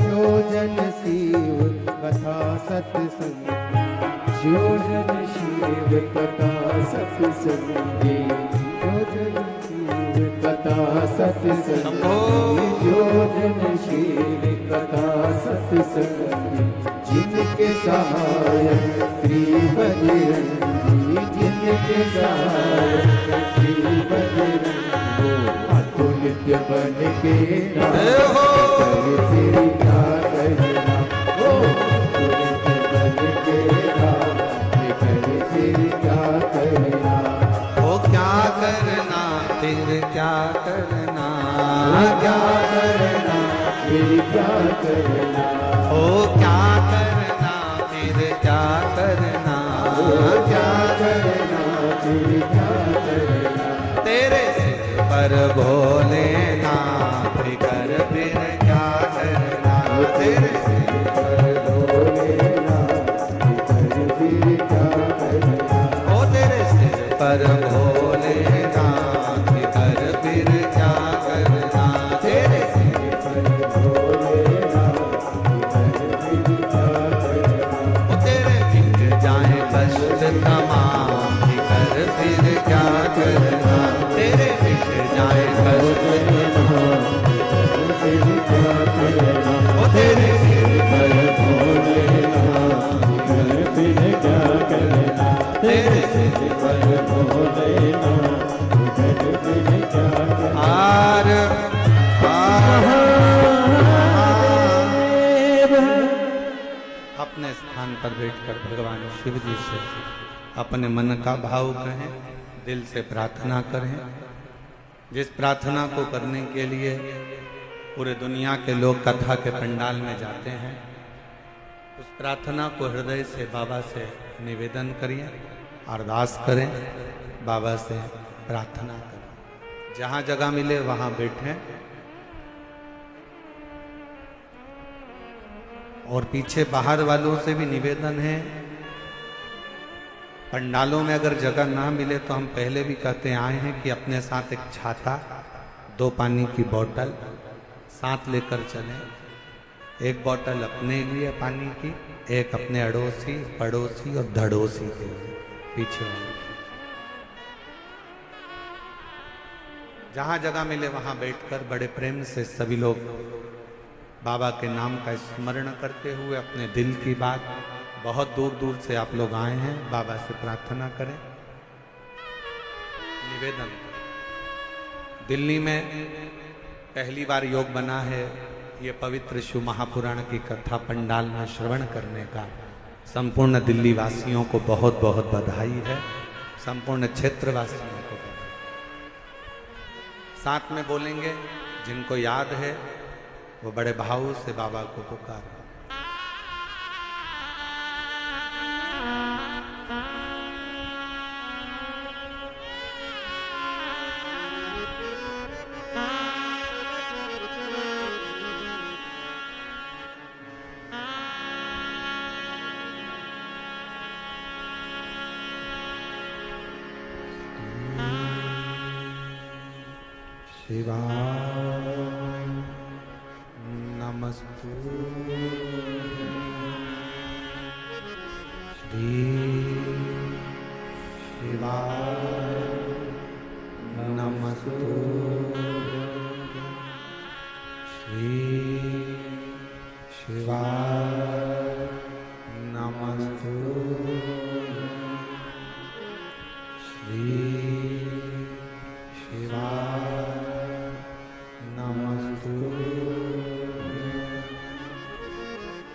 जो जन शिव कथा सत्संगी जो जन शिव कथा सत्संगी जो जन शिव कथा सत्संगी जिनके सहायक श्री बजरंगी जिनके सहायक श्री बजरंगी अतुलित बन के फिर क्या करना ओ अतुलित बन के फिर क्या करना ओ क्या करना फिर क्या करना क्या करना फिर क्या करना ओ क्या करना फिर क्या करना क्या करना फिर क्या करना तेरे सिर पर भोलेनाथ कर फिर क्या करना तेरे सिर पर भोलेनाथ कर फिर क्या करना ओ तेरे सिर पर भोलेनाथ कर फिर क्या करना तेरे सिर पर भोलेनाथ कर फिर क्या करना ओ तेरे मिट जाए कष्ट तमाम कर फिर क्या करना तेरे मिट जाए कष्ट फिर क्या करना ओ तेरे सिर पर भोलेनाथ कर फिर क्या करना तेरे सिर पर भोलेनाथ कर फिर क्या करना आर अपने स्थान पर बैठकर भगवान शिव जी से अपने मन का भाव कहें, दिल से प्रार्थना करें। जिस प्रार्थना को करने के लिए पूरे दुनिया के लोग कथा के पंडाल में जाते हैं, उस प्रार्थना को हृदय से बाबा से निवेदन करिए, अरदास करें, बाबा से प्रार्थना करें। जहाँ जगह मिले वहाँ बैठें और पीछे बाहर वालों से भी निवेदन है, पंडालों में अगर जगह ना मिले तो हम पहले भी कहते आए हैं कि अपने साथ एक छाता, 2 पानी की बोतल साथ लेकर चलें। एक बोतल अपने लिए पानी की, एक अपने अड़ोसी, पड़ोसी और धड़ोसी के लिए पीछे वाले। जहां जगह मिले वहां बैठकर बड़े प्रेम से सभी लोग बाबा के नाम का स्मरण करते हुए अपने दिल की बात, बहुत दूर दूर से आप लोग आए हैं, बाबा से प्रार्थना करें, निवेदन करें। दिल्ली में पहली बार योग बना है, ये पवित्र शिव महापुराण की कथा पंडाल में श्रवण करने का संपूर्ण दिल्ली वासियों को बहुत बहुत बधाई है, संपूर्ण क्षेत्र वासियों को बधाई। साथ में बोलेंगे, जिनको याद है वो बड़े भाव से बाबा को पुकार। शिवाय नमस्तु श्री शिवाय नमस्तु श्री शिवाय नमस्तु श्री शिवाय नमस्तु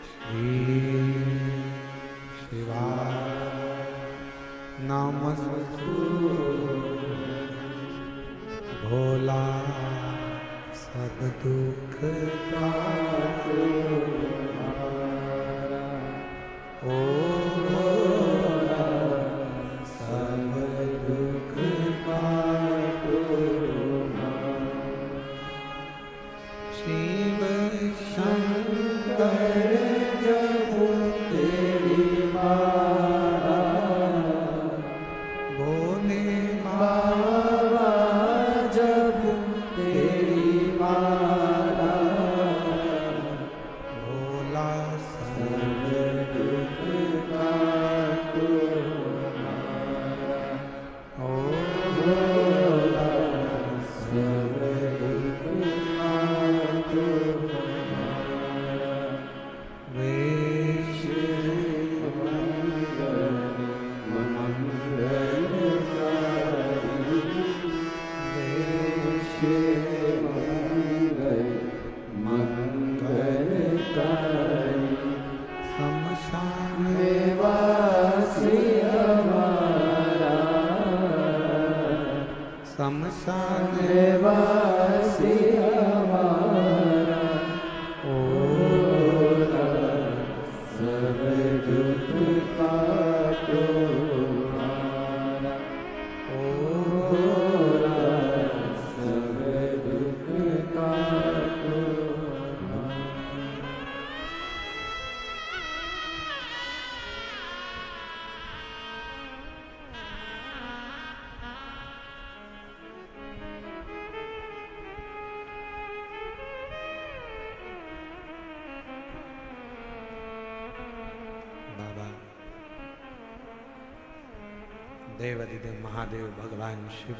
श्री शिवाय नमस्तु। भोला सब दुख काटो ओ भोला सब दुख काटो। शिव शंकर जब तेरी माला, भोले बाबा जब तेरी माला, भोला सब दुख काटो ओ भोला सब दुख काटो। शमशान वासी हमारा ओला सब दुख काटो हमारा ओला सब दुख काटो। देवाधिदेव महादेव भगवान शिव,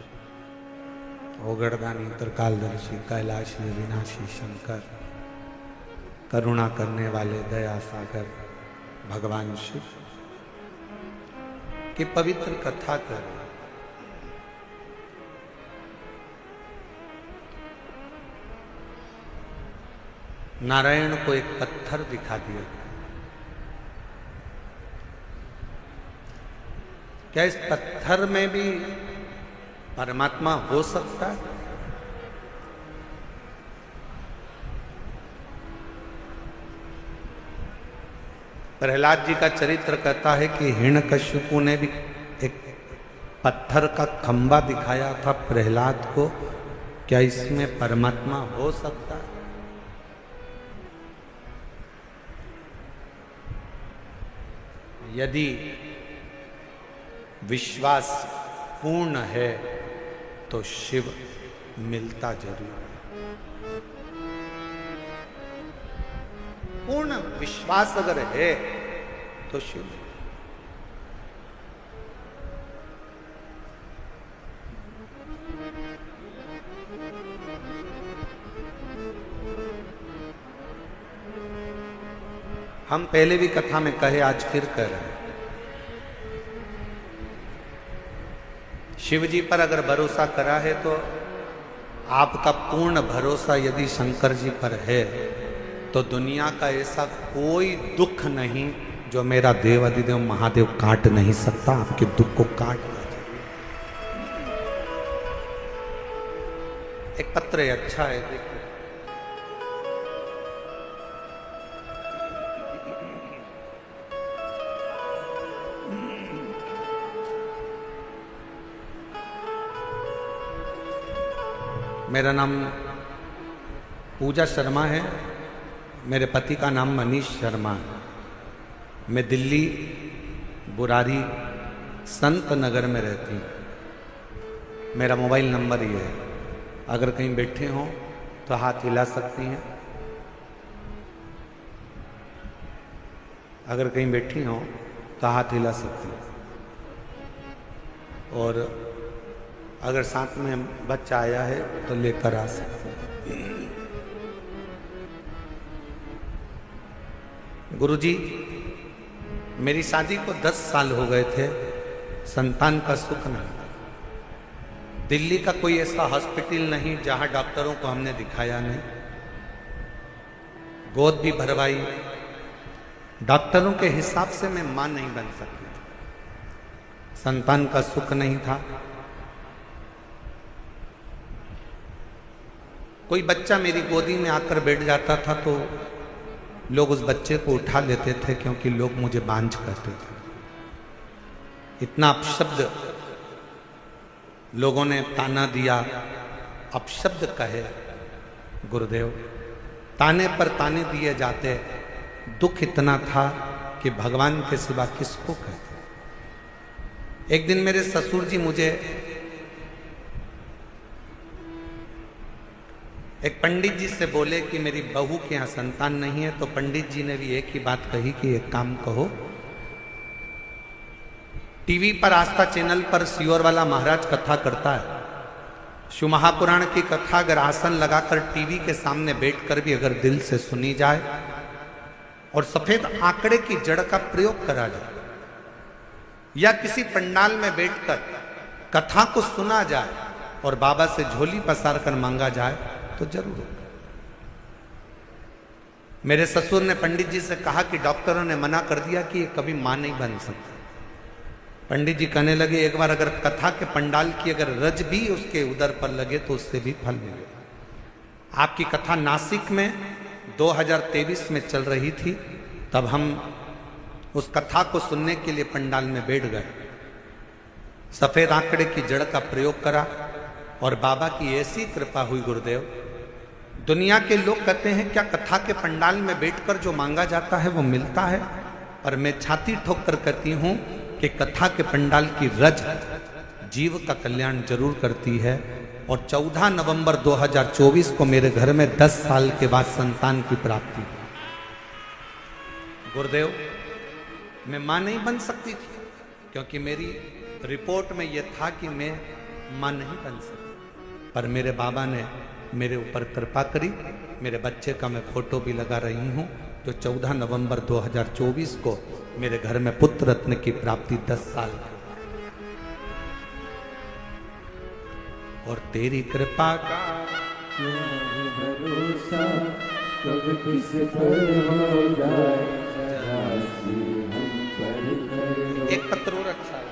ओगड़दानी त्रिकालदर्शी कैलाशी विनाशी शंकर, करुणा करने वाले दया सागर भगवान शिव की पवित्र कथा कर नारायण को एक पत्थर दिखा दिया। क्या इस पत्थर में भी परमात्मा हो सकता है? प्रहलाद जी का चरित्र कहता है कि हिरण्यकश्यपु ने भी एक पत्थर का खंबा दिखाया था प्रहलाद को। क्या इसमें परमात्मा हो सकता है? यदि विश्वास पूर्ण है तो शिव मिलता जरूर है। पूर्ण विश्वास अगर है तो शिव। हम पहले भी कथा में कहे, आज फिर कह रहे हैं, शिव जी पर अगर भरोसा करा है तो आपका पूर्ण भरोसा यदि शंकर जी पर है तो दुनिया का ऐसा कोई दुख नहीं जो मेरा देव अधिदेव महादेव काट नहीं सकता। आपके दुख को काट देगा। एक पत्र है, अच्छा है, देखो। मेरा नाम पूजा शर्मा है, मेरे पति का नाम मनीष शर्मा है। मैं दिल्ली बुरारी संत नगर में रहती हूँ। मेरा मोबाइल नंबर ये है, अगर कहीं बैठे हों तो हाथ हिला सकती हैं। अगर कहीं बैठी हों तो हाथ हिला सकती हैं। और अगर साथ में बच्चा आया है तो लेकर आ सकते हैं। गुरुजी, मेरी शादी को 10 साल हो गए थे, संतान का सुख नहीं। दिल्ली का कोई ऐसा हॉस्पिटल नहीं जहां डॉक्टरों को हमने दिखाया नहीं, गोद भी भरवाई। डॉक्टरों के हिसाब से मैं मां नहीं बन सकती थी, संतान का सुख नहीं था। कोई बच्चा मेरी गोदी में आकर बैठ जाता था तो लोग उस बच्चे को उठा लेते थे, क्योंकि लोग मुझे बांझ कहते थे। इतना अपशब्द लोगों ने ताना दिया, अपशब्द कहे। गुरुदेव, ताने पर ताने दिए जाते, दुख इतना था कि भगवान के सिवा किसको कहते। एक दिन मेरे ससुर जी मुझे एक पंडित जी से बोले कि मेरी बहू के यहाँ संतान नहीं है, तो पंडित जी ने भी एक ही बात कही कि एक काम कहो, टीवी पर आस्था चैनल पर सियोर वाला महाराज कथा करता है। शिव महापुराण की कथा अगर आसन लगाकर टीवी के सामने बैठकर भी अगर दिल से सुनी जाए और सफेद आंकड़े की जड़ का प्रयोग करा जाए, या किसी पंडाल में बैठकर कथा को सुना जाए और बाबा से झोली पसार कर मांगा जाए तो जरूर। मेरे ससुर ने पंडित जी से कहा कि डॉक्टरों ने मना कर दिया कि ये कभी मां नहीं बन सकती। पंडित जी कहने लगे, एक बार अगर कथा के पंडाल की अगर रज भी उसके उदर पर लगे तो उससे भी फल मिलेगा। आपकी कथा नासिक में 2023 में चल रही थी, तब हम उस कथा को सुनने के लिए पंडाल में बैठ गए। सफेद आंकड़े की जड़ का प्रयोग करा और बाबा की ऐसी कृपा हुई। गुरुदेव, दुनिया के लोग कहते हैं क्या कथा के पंडाल में बैठकर जो मांगा जाता है वो मिलता है? पर मैं छाती ठोक कर कहती हूं कि कथा के पंडाल की रज जीव का कल्याण जरूर करती है। और 14 नवंबर 2024 को मेरे घर में 10 साल के बाद संतान की प्राप्ति। गुरुदेव, मैं मां नहीं बन सकती थी, क्योंकि मेरी रिपोर्ट में यह था कि मैं मां नहीं बन सकती। पर मेरे बाबा ने मेरे ऊपर कृपा करी। मेरे बच्चे का मैं फोटो भी लगा रही हूं, जो 14 नवंबर 2024 को मेरे घर में पुत्र रत्न की प्राप्ति 10 साल की। और तेरी कृपा का भरोसा कब किस पर हो जाए, जरा सी हम पर करो। एक पत्र और अच्छा है,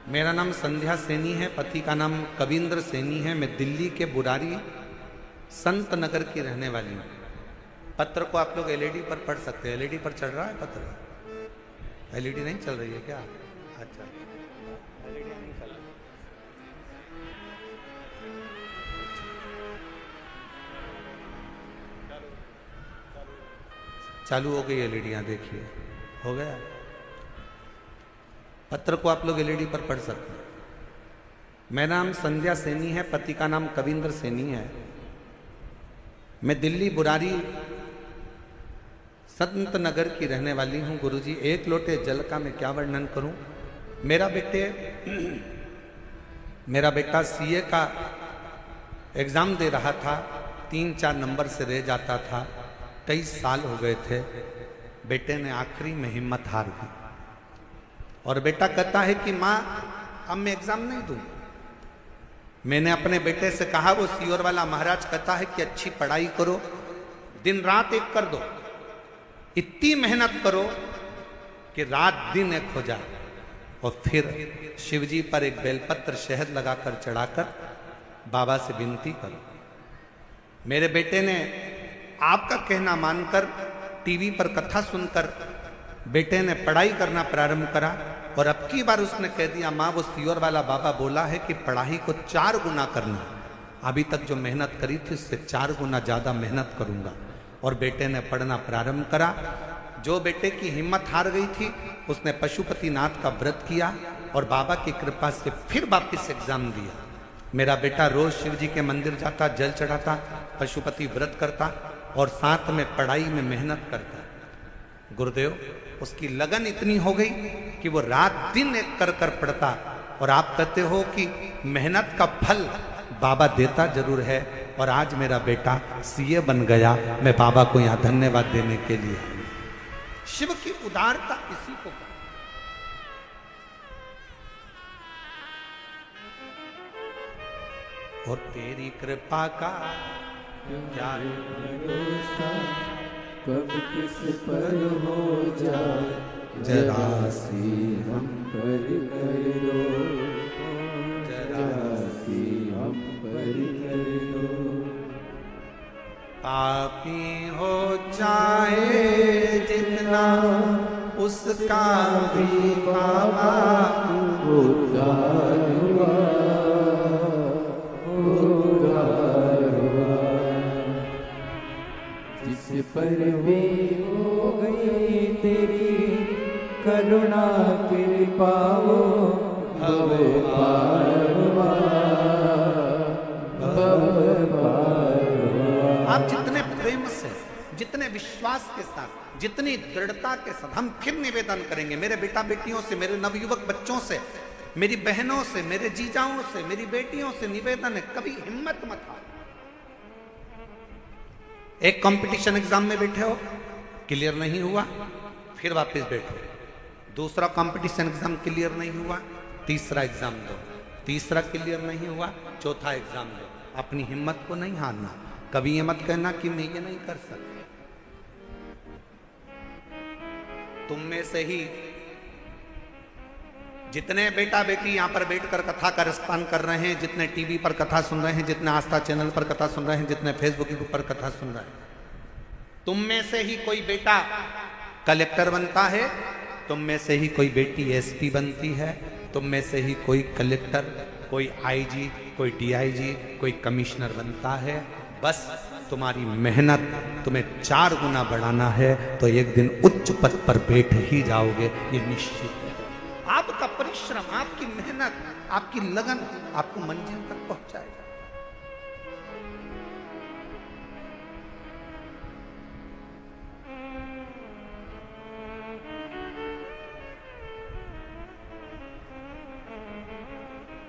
मेरा नाम संध्या सैनी है, पति का नाम कविंद्र सैनी है। मैं दिल्ली के बुरारी संत नगर की रहने वाली हूँ। पत्र को आप लोग एलईडी पर पढ़ सकते हैं। एलईडी पर चल रहा है पत्र? एलईडी नहीं चल रही है क्या? अच्छा, एलईडी नहीं चल रही। चालू हो गई एलईडियाँ, देखिए हो गया। पत्र को आप लोग एलईडी पर पढ़ सकते हैं। मेरा नाम संध्या सैनी है, पति का नाम कविंद्र सैनी है। मैं दिल्ली बुरारी संत नगर की रहने वाली हूँ। गुरुजी, एक लोटे जल का मैं क्या वर्णन करूं। मेरा बेटे मेरा बेटा सीए का एग्जाम दे रहा था, 3-4 नंबर से रह जाता था। 23 साल हो गए थे। बेटे ने आखिरी में हिम्मत हार दी और बेटा कहता है कि माँ अब मैं एग्जाम नहीं दूं। मैंने अपने बेटे से कहा, वो सीओर वाला महाराज कहता है कि अच्छी पढ़ाई करो, दिन रात एक कर दो, इतनी मेहनत करो कि रात दिन एक हो जाए, और फिर शिवजी पर एक बेलपत्र शहद लगाकर चढ़ाकर बाबा से विनती करो। मेरे बेटे ने आपका कहना मानकर टीवी पर कथा सुनकर बेटे ने पढ़ाई करना प्रारंभ करा, और अब की बार उसने कह दिया, माँ वो सीओर वाला बाबा बोला है कि पढ़ाई को 4 गुना करना, अभी तक जो मेहनत करी थी उससे 4 गुना ज्यादा मेहनत करूंगा। और बेटे ने पढ़ना प्रारंभ करा। जो बेटे की हिम्मत हार गई थी उसने पशुपतिनाथ का व्रत किया और बाबा की कृपा से फिर वापस एग्जाम दिया। मेरा बेटा रोज शिव जी के मंदिर जाता, जल चढ़ाता, पशुपति व्रत करता और साथ में पढ़ाई में मेहनत करता। गुरुदेव, उसकी लगन इतनी हो गई कि वो रात दिन एक कर कर पढ़ता। और आप कहते हो कि मेहनत का फल बाबा देता जरूर है, और आज मेरा बेटा सीए बन गया। मैं बाबा को यहाँ धन्यवाद देने के लिए। शिव की उदारता इसी को कहते। और तेरी कृपा का क्या भरोसा, कब किस पर हो जाए जरा सी हम पर कर दो, जरा सी हम पर कर दो। पापी हो चाहे जितना उसका भी बाबा उद्धार हुआ, उद्धार हुआ। जिस पर भी हो गई तेरी करुणा कृपा, वो भव पार हुआ, भव पार हुआ। आप जितने प्रेम से, जितने विश्वास के साथ, जितनी दृढ़ता के साथ, हम फिर निवेदन करेंगे मेरे बेटा बेटियों से, मेरे नवयुवक बच्चों से, मेरी बहनों से, मेरे जीजाओं से, मेरी बेटियों से निवेदन है, कभी हिम्मत मत हारो। एक कंपटीशन एग्जाम में बैठे हो, क्लियर नहीं हुआ, फिर वापस बैठो। दूसरा कंपटीशन एग्जाम क्लियर नहीं हुआ, तीसरा एग्जाम दो। तीसरा क्लियर नहीं हुआ, चौथा एग्जाम दो। अपनी हिम्मत को नहीं हारना। कभी ये मत कहना कि मैं ये नहीं कर सकता। तुम में से ही जितने बेटा बेटी यहां पर बैठकर कथा का रसपान कर रहे हैं, जितने टीवी पर कथा सुन रहे हैं, जितने आस्था चैनल पर कथा सुन रहे हैं, जितने फेसबुक यूट्यूब पर कथा सुन रहे हैं, तुम में से ही कोई बेटा कलेक्टर बनता है, तुम में से ही कोई बेटी एसपी बनती है, तुम में से ही कोई कलेक्टर, कोई आईजी, कोई डीआईजी, कोई कमिश्नर बनता है। बस तुम्हारी मेहनत तुम्हें 4 गुना बढ़ाना है तो एक दिन उच्च पद पर बैठ ही जाओगे, ये निश्चित है। आपका परिश्रम, आपकी मेहनत, आपकी लगन आपको मंजिल तक पहुंचाएगा।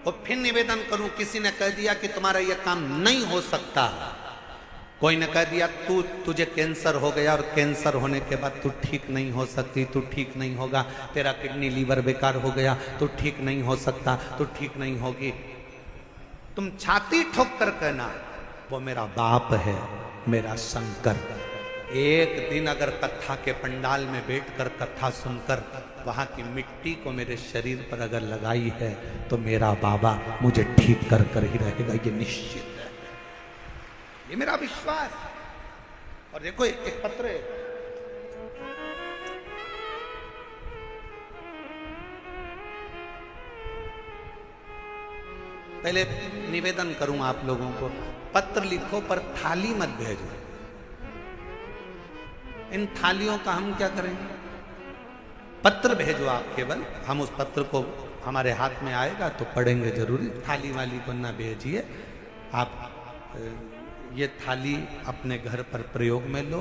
और फिर निवेदन करूं, किसी ने कह दिया कि तुम्हारा यह काम नहीं हो सकता, कोई ने कह दिया तुझे कैंसर हो गया और कैंसर होने के बाद तू ठीक नहीं हो सकती, तू ठीक नहीं होगा, तेरा किडनी लीवर बेकार हो गया, तू ठीक नहीं हो सकता, तू ठीक नहीं होगी, तुम छाती ठोक कर कहना वो मेरा बाप है, मेरा शंकर। एक दिन अगर कथा के पंडाल में बैठकर कथा सुनकर वहां की मिट्टी को मेरे शरीर पर अगर लगाई है तो मेरा बाबा मुझे ठीक कर कर ही रहेगा, ये निश्चित है, ये मेरा विश्वास। और देखो एक पत्र है, पहले निवेदन करूं आप लोगों को, पत्र लिखो पर थाली मत भेजो। इन थालियों का हम क्या करेंगे? पत्र भेजो आप केवल, हम उस पत्र को हमारे हाथ में आएगा तो पढ़ेंगे जरूरी। थाली वाली को ना भेजिए आप। ये थाली अपने घर पर प्रयोग में लो,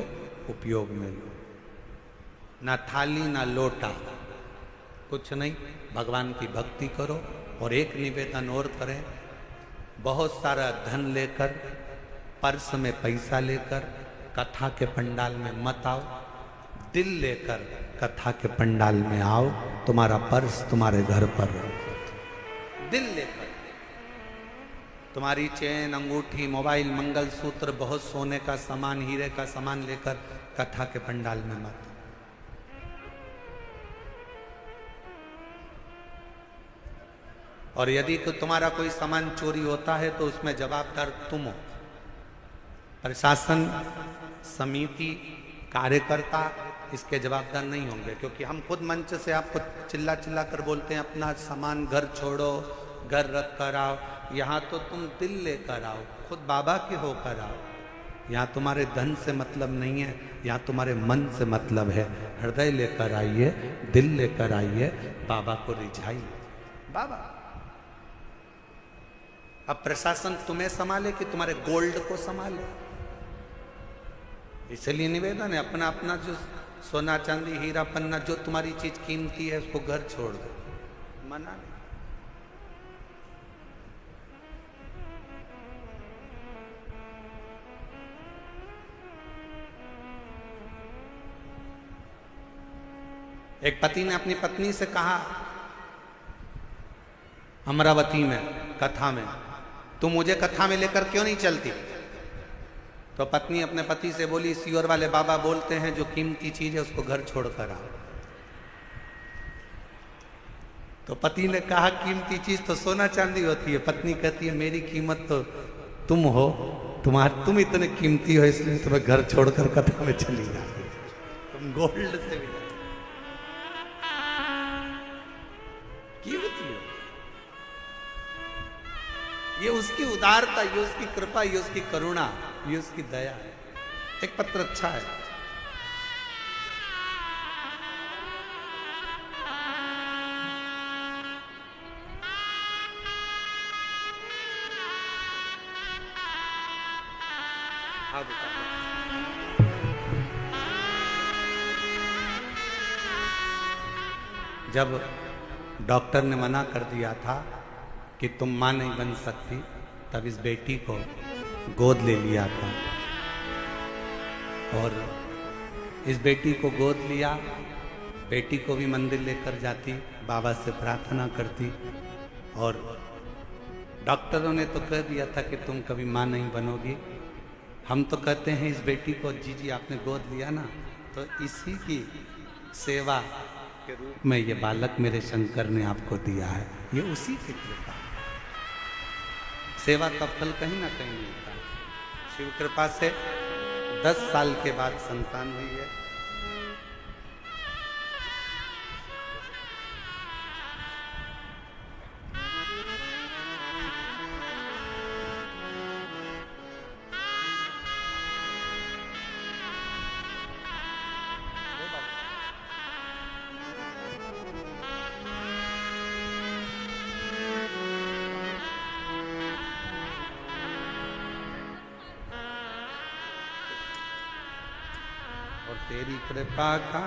उपयोग में लो। ना थाली ना लोटा, कुछ नहीं, भगवान की भक्ति करो, और एक निवेदन और करें, बहुत सारा धन लेकर, पर्स में पैसा लेकर कथा के पंडाल में मत आओ। दिल लेकर कथा के पंडाल में आओ, तुम्हारा पर्स तुम्हारे घर पर रहो। दिल लेकर तुम्हारी चेन, अंगूठी, मोबाइल, मंगलसूत्र, बहुत सोने का सामान, हीरे का सामान लेकर कथा के पंडाल में मत। और यदि तो तुम्हारा कोई सामान चोरी होता है तो उसमें जवाबदार तुम हो। प्रशासन, समिति, कार्यकर्ता इसके जवाबदार नहीं होंगे, क्योंकि हम खुद मंच से आपको चिल्ला चिल्ला कर बोलते हैं अपना सामान घर छोड़ो, घर रख कर आओ। यहाँ तो तुम दिल लेकर आओ, खुद बाबा के होकर आओ। यहाँ तुम्हारे धन से मतलब नहीं है, यहाँ तुम्हारे मन से मतलब है। हृदय लेकर आइए, दिल लेकर आइए, बाबा को रिझाइए। बाबा अब प्रशासन तुम्हें संभाले कि तुम्हारे गोल्ड को संभाले? इसलिए निवेदन है, अपना अपना जो सोना चांदी हीरा पन्ना जो तुम्हारी चीज कीमती है उसको घर छोड़ दो। मना नहीं। एक पति ने अपनी पत्नी से कहा अमरावती में कथा में, तुम मुझे कथा में लेकर क्यों नहीं चलती? तो पत्नी अपने पति से बोली, सीओर वाले बाबा बोलते हैं जो कीमती चीज है उसको घर छोड़कर आओ। तो पति ने कहा कीमती चीज तो सोना चांदी होती है। पत्नी कहती है मेरी कीमत तो तुम हो, तुम इतने कीमती हो इसलिए तुम्हें घर छोड़कर कथा में चली जाती, तुम गोल्ड से भी कीमती हो। ये उसकी उदारता, ये उसकी कृपा, ये उसकी करुणा, ये उसकी दया है। एक पत्र अच्छा है। हाँ जब डॉक्टर ने मना कर दिया था कि तुम मां नहीं बन सकती, तब इस बेटी को गोद ले लिया था। और इस बेटी को गोद लिया, बेटी को भी मंदिर लेकर जाती, बाबा से प्रार्थना करती। और डॉक्टरों ने तो कह दिया था कि तुम कभी मां नहीं बनोगी। हम तो कहते हैं इस बेटी को जी आपने गोद लिया ना, तो इसी की सेवा के रूप में ये बालक मेरे शंकर ने आपको दिया है। ये उसी की कृपा, सेवा का फल कहीं ना कहीं मिलता है। शिव कृपा से 10 साल के बाद संतान हुई है। तेरी कृपा का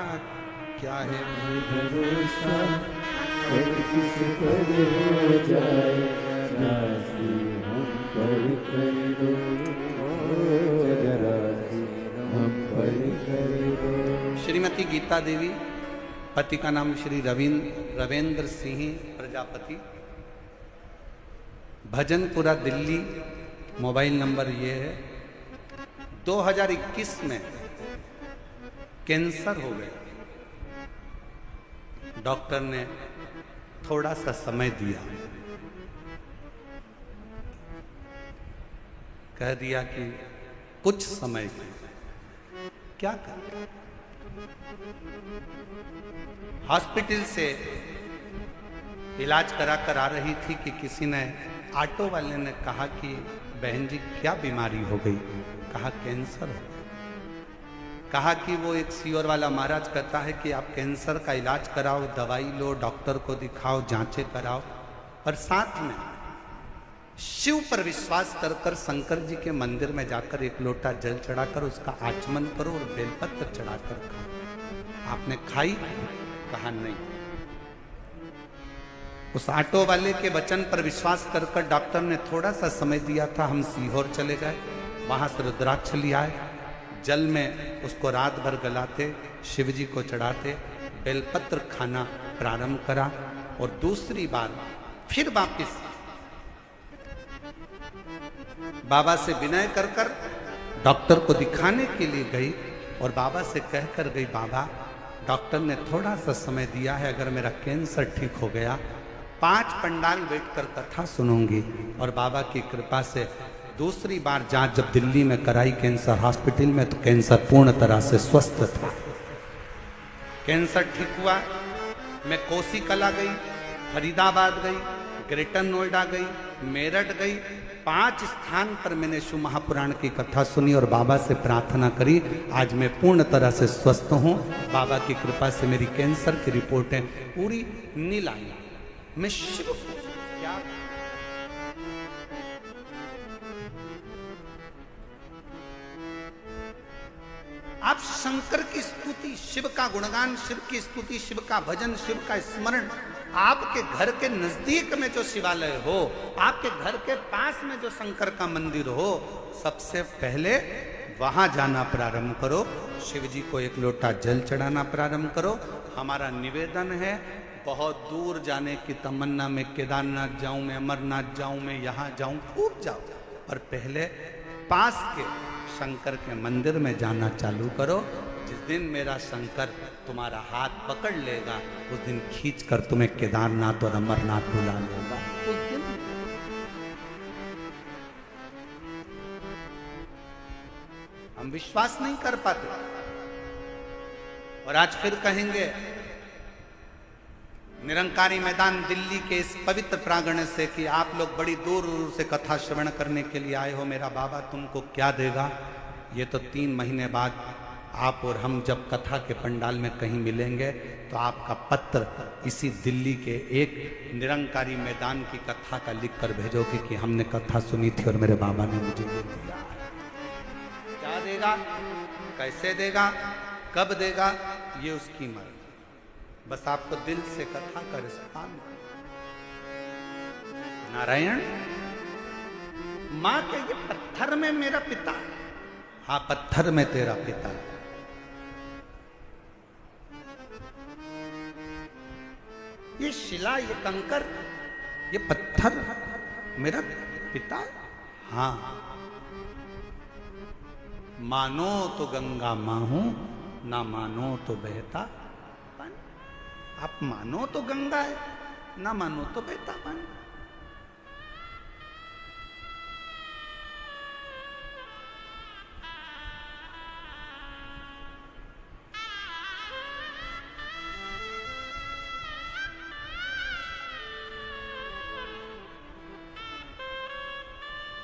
क्या है भरोसा, कब किस पर हो जाए, राशि हम पर कर दो, राशि हम पर कर दो। श्रीमती गीता देवी, पति का नाम श्री रविंद्र सिंह प्रजापति, भजनपुरा दिल्ली। मोबाइल नंबर ये है। 2021 में कैंसर हो गया। डॉक्टर ने थोड़ा सा समय दिया, कह दिया कि कुछ समय क्या करें। हॉस्पिटल से इलाज करा कर आ रही थी कि किसी ने, ऑटो वाले ने कहा कि बहन जी क्या बीमारी हो गई? कहा कैंसर हो गया। कहा कि वो एक सीओर वाला महाराज कहता है कि आप कैंसर का इलाज कराओ, दवाई लो, डॉक्टर को दिखाओ, जांचें कराओ, और साथ में शिव पर विश्वास कर कर शंकर जी के मंदिर में जाकर एक लोटा जल चढ़ाकर उसका आचमन करो और बेलपत्र चढ़ाकर खाओ। आपने खाई? कहा नहीं। उस ऑटो वाले के वचन पर विश्वास कर कर डॉक्टर ने थोड़ा सा समय दिया था। हम सीहोर चले गए, वहां से रुद्राक्ष लिया आए, जल में उसको रात भर गलाते, शिव जी को चढ़ाते, बेलपत्र खाना प्रारंभ करा और दूसरी बार फिर वापिस बाबा से विनय कर कर डॉक्टर को दिखाने के लिए गई और बाबा से कहकर गई, बाबा डॉक्टर ने थोड़ा सा समय दिया है, अगर मेरा कैंसर ठीक हो गया 5 पंडाल बैठकर कथा सुनूंगी। और बाबा की कृपा से दूसरी बार जांच जब दिल्ली में कराई कैंसर हॉस्पिटल में, तो कैंसर पूर्ण तरह से स्वस्थ था। कैंसर ठीक हुआ, मैं कोसी कला गई, फरीदाबाद गई, ग्रेटर नोएडा गई, मेरठ गई, 5 स्थान पर मैंने शिव महापुराण की कथा सुनी और बाबा से प्रार्थना करी। आज मैं पूर्ण तरह से स्वस्थ हूँ। बाबा की कृपा से मेरी कैंसर की रिपोर्टें पूरी नील आई। मैं शिव को क्या आप शंकर की स्तुति, शिव का गुणगान, शिव की स्तुति, शिव का भजन, शिव का स्मरण, आपके घर के नजदीक में जो शिवालय हो, आपके घर के पास में जो शंकर का मंदिर हो, सबसे पहले वहां जाना प्रारंभ करो। शिव जी को 1 लोटा जल चढ़ाना प्रारंभ करो। हमारा निवेदन है, बहुत दूर जाने की तमन्ना में केदारनाथ जाऊं, मैं अमरनाथ जाऊं, मैं यहाँ जाऊं, खूब जाओ, पर पहले पास के शंकर के मंदिर में जाना चालू करो। जिस दिन मेरा शंकर तुम्हारा हाथ पकड़ लेगा, उस दिन खींच कर तुम्हें केदारनाथ और अमरनाथ बुला लेगा। उस दिन हम विश्वास नहीं कर पाते और आज फिर कहेंगे निरंकारी मैदान दिल्ली के इस पवित्र प्रांगण से कि आप लोग बड़ी दूर दूर से कथा श्रवण करने के लिए आए हो, मेरा बाबा तुमको क्या देगा। ये तो 3 महीने बाद आप और हम जब कथा के पंडाल में कहीं मिलेंगे तो आपका पत्र इसी दिल्ली के एक निरंकारी मैदान की कथा का लिख कर भेजोगे कि हमने कथा सुनी थी और मेरे बाबा ने मुझे ये दिया। क्या देगा, कैसे देगा, कब देगा, ये उसकी मर्जी। बस आपको दिल से कथा का रिस्पान। नारायण मां के ये पत्थर में मेरा पिता, हाँ पत्थर में तेरा पिता, ये शिला, ये कंकर, ये पत्थर मेरा पिता, हाँ मानो तो गंगा मां हूं, ना मानो तो बहता। आप मानो तो गंगा है, ना मानो तो बहता पानी।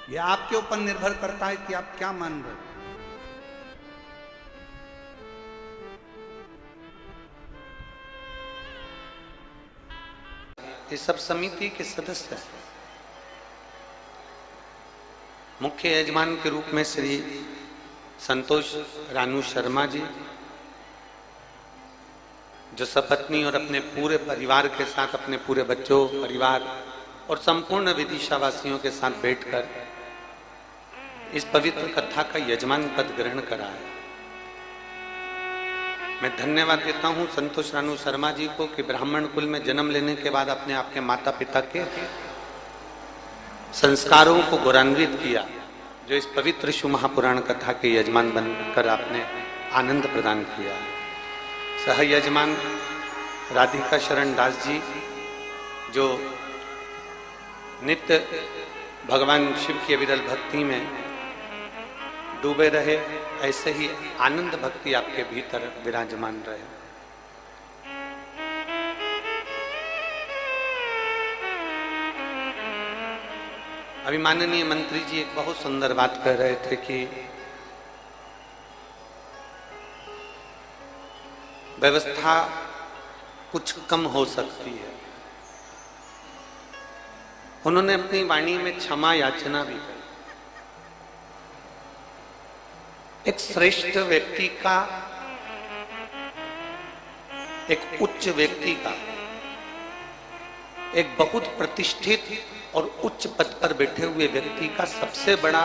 ये आपके ऊपर निर्भर करता है कि आप क्या मान रहे हो। ये सब समिति के सदस्य हैं। मुख्य यजमान के रूप में श्री संतोष रानू शर्मा जी, जो सपत्नी और अपने पूरे परिवार के साथ, अपने पूरे बच्चों, परिवार और संपूर्ण विदिशावासियों के साथ बैठकर इस पवित्र कथा का यजमान पद ग्रहण करा है। मैं धन्यवाद देता हूं संतोष रानू शर्मा जी को कि ब्राह्मण कुल में जन्म लेने के बाद अपने आपके माता पिता के संस्कारों को गौरवान्वित किया, जो इस पवित्र शिव महापुराण कथा के यजमान बनकर आपने आनंद प्रदान किया। सह यजमान राधिका शरण दास जी, जो नित्य भगवान शिव की अविरल भक्ति में डूबे रहे, ऐसे ही आनंद भक्ति आपके भीतर विराजमान रहे। अभी माननीय मंत्री जी एक बहुत सुंदर बात कह रहे थे कि व्यवस्था कुछ कम हो सकती है। उन्होंने अपनी वाणी में क्षमा याचना भी की। एक श्रेष्ठ व्यक्ति का, एक उच्च व्यक्ति का एक बहुत प्रतिष्ठित और उच्च पद पर बैठे हुए व्यक्ति का सबसे बड़ा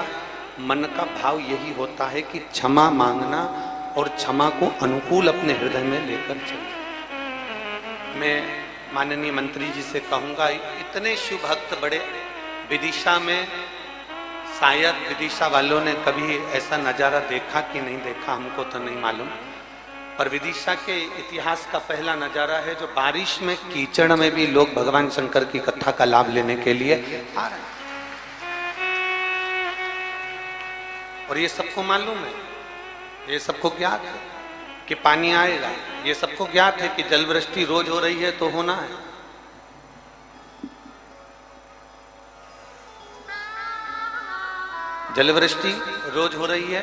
मन का भाव यही होता है कि क्षमा मांगना और क्षमा को अनुकूल अपने हृदय में लेकर चलना। मैं माननीय मंत्री जी से कहूंगा, इतने शिव भक्त बड़े विदिशा में, शायद विदिशा वालों ने कभी ऐसा नजारा देखा कि नहीं देखा हमको तो नहीं मालूम, पर विदिशा के इतिहास का पहला नजारा है जो बारिश में कीचड़ में भी लोग भगवान शंकर की कथा का लाभ लेने के लिए आ रहे हैं। और ये सबको मालूम है, ये सबको ज्ञात है कि पानी आएगा, ये सबको ज्ञात है कि जल वृष्टि रोज हो रही है तो होना है। जल वृष्टि रोज हो रही है,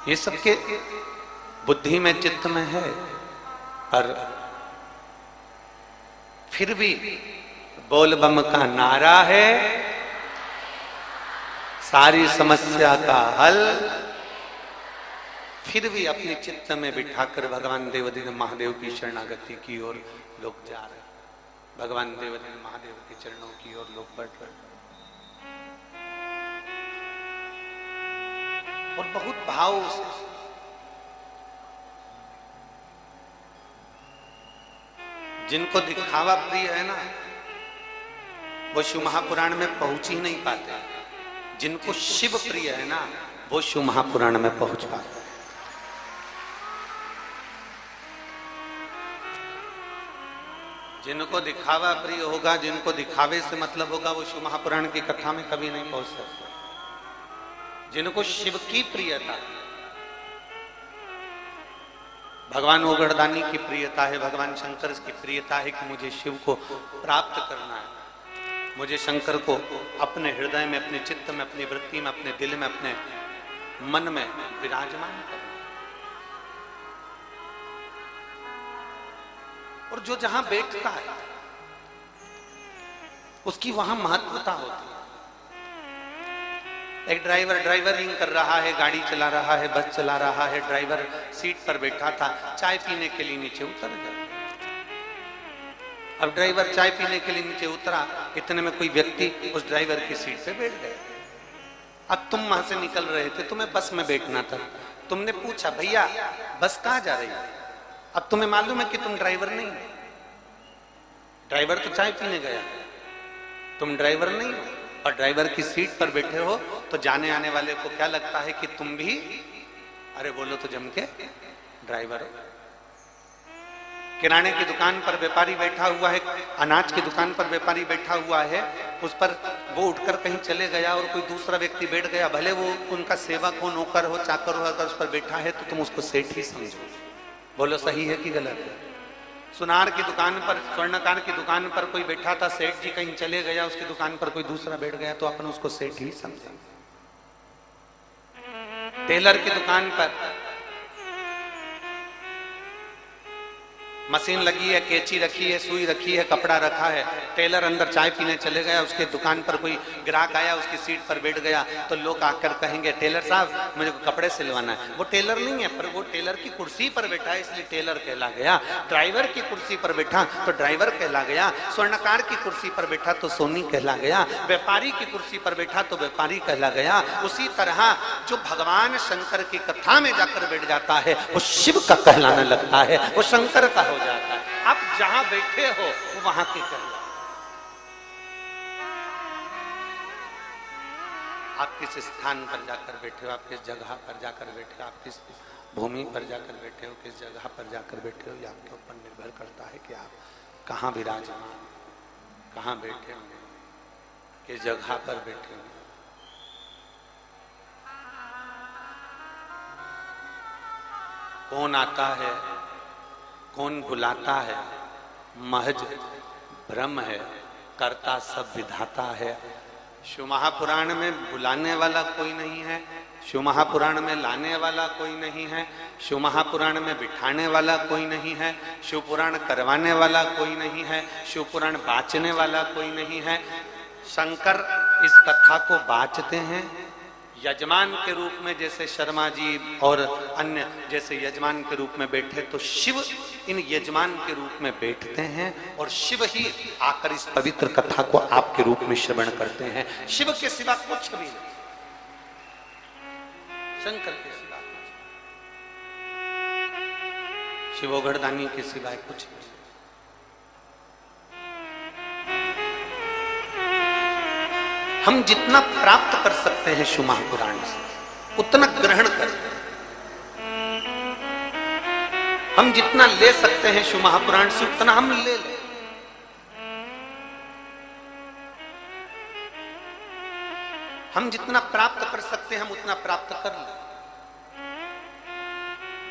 ये सबके बुद्धि में चित्त में है, पर फिर भी बोल बम का नारा है, सारी समस्या का हल। फिर भी अपने चित्त में बिठाकर भगवान देवदीन महादेव की शरणागति की ओर लोग जा रहे हैं, भगवान देवदीन महादेव के चरणों की ओर लोग बढ़ रहे हैं। और बहुत भाव से जिनको दिखावा प्रिय है ना, वो शिव महापुराण में पहुंच ही नहीं पाते। जिनको शिव प्रिय है ना, वो शिव महापुराण में पहुंच पाते। जिनको दिखावा प्रिय होगा, जिनको दिखावे से मतलब होगा, वो शिव महापुराण की कथा में कभी नहीं पहुंच सकते। जिनको शिव की प्रियता, भगवान ओगड़दानी की प्रियता है, भगवान शंकर की प्रियता है कि मुझे शिव को प्राप्त करना है, मुझे शंकर को अपने हृदय में, अपने चित्त में, अपनी वृत्ति में, अपने दिल में, अपने मन में विराजमान करना। और जो जहां बैठता है उसकी वहां महत्वता होती है। एक ड्राइवर ड्राइवरिंग कर रहा है, गाड़ी चला रहा है, बस चला रहा है, ड्राइवर सीट पर बैठा था, चाय पीने के लिए नीचे उतर गया। अब ड्राइवर चाय पीने के लिए नीचे उतरा, इतने में कोई व्यक्ति उस ड्राइवर की सीट पे बैठ गया। अब तुम वहां से निकल रहे थे, तुम्हें बस में बैठना था, तुमने पूछा भैया बस कहाँ जा रही है? अब तुम्हें मालूम है कि तुम ड्राइवर नहीं हो, ड्राइवर तो चाय पीने गया, तुम ड्राइवर नहीं हो और ड्राइवर की सीट पर बैठे हो, तो जाने आने वाले को क्या लगता है कि तुम भी, अरे बोलो तो जम के ड्राइवर हो। किराने की दुकान पर व्यापारी बैठा हुआ है, अनाज की दुकान पर व्यापारी बैठा हुआ है, उस पर वो उठकर कहीं चले गया और कोई दूसरा व्यक्ति बैठ गया, भले वो उनका सेवक हो, नौकर हो, चाकर हो, अगर उस पर बैठा है तो तुम उसको सेठ ही समझो। बोलो सही है कि गलत है? सुनार की दुकान पर, स्वर्णकार की दुकान पर कोई बैठा था, सेठ जी कहीं चले गया, उसकी दुकान पर कोई दूसरा बैठ गया तो अपन उसको सेठ ही समझेंगे। टेलर की दुकान पर मशीन लगी है, कैंची रखी है, सुई रखी है, कपड़ा रखा है, टेलर अंदर चाय पीने चले गया, उसके दुकान पर कोई ग्राहक आया, उसकी सीट पर बैठ गया, तो लोग आकर कहेंगे टेलर साहब मुझे कपड़े सिलवाना है। वो टेलर नहीं है, पर वो टेलर की कुर्सी पर बैठा है इसलिए टेलर कहला गया। ड्राइवर की कुर्सी पर बैठा तो ड्राइवर कहला गया, स्वर्णकार की कुर्सी पर बैठा तो सोनी कहला गया, व्यापारी की कुर्सी पर बैठा तो व्यापारी कहला गया। उसी तरह जो भगवान शंकर की कथा में जाकर बैठ जाता है वो शिव का कहलाने लगता है, वो शंकर का हो जाता है। आप जहां बैठे हो वो वहां के कहलाते। आप किस स्थान पर जाकर बैठे हो, आप किस जगह पर जाकर बैठे हो, आप किस भूमि पर जाकर बैठे हो, किस जगह पर जाकर बैठे हो, ये आपके ऊपर निर्भर करता है कि आप कहाँ विराजमान, कहाँ बैठे होंगे, किस जगह पर बैठे होंगे। कौन आता है, कौन बुलाता है, महज ब्रह्म है, करता सब विधाता है। शिव महापुराण में बुलाने वाला कोई नहीं है, शिव महापुराण में लाने वाला कोई नहीं है, शिव महापुराण में बिठाने वाला कोई नहीं है, शिव पुराण करवाने वाला कोई नहीं है, शिव पुराण बाँचने वाला कोई नहीं है। शंकर इस कथा को बाँचते हैं, यजमान के रूप में जैसे शर्मा जी और अन्य जैसे यजमान के रूप में बैठे, तो शिव इन यजमान के रूप में बैठते हैं और शिव ही आकर इस पवित्र कथा को आपके रूप में श्रवण करते हैं। शिव के सिवा कुछ भी नहीं, शंकर के सिवा, शिवोघड़दानी के सिवाय कुछ नहीं। हम जितना प्राप्त कर सकते हैं शिव महापुराण से उतना ग्रहण करें, हम जितना ले सकते हैं शिव महापुराण से उतना हम ले लें। हम जितना प्राप्त कर सकते हैं हम उतना प्राप्त कर लें।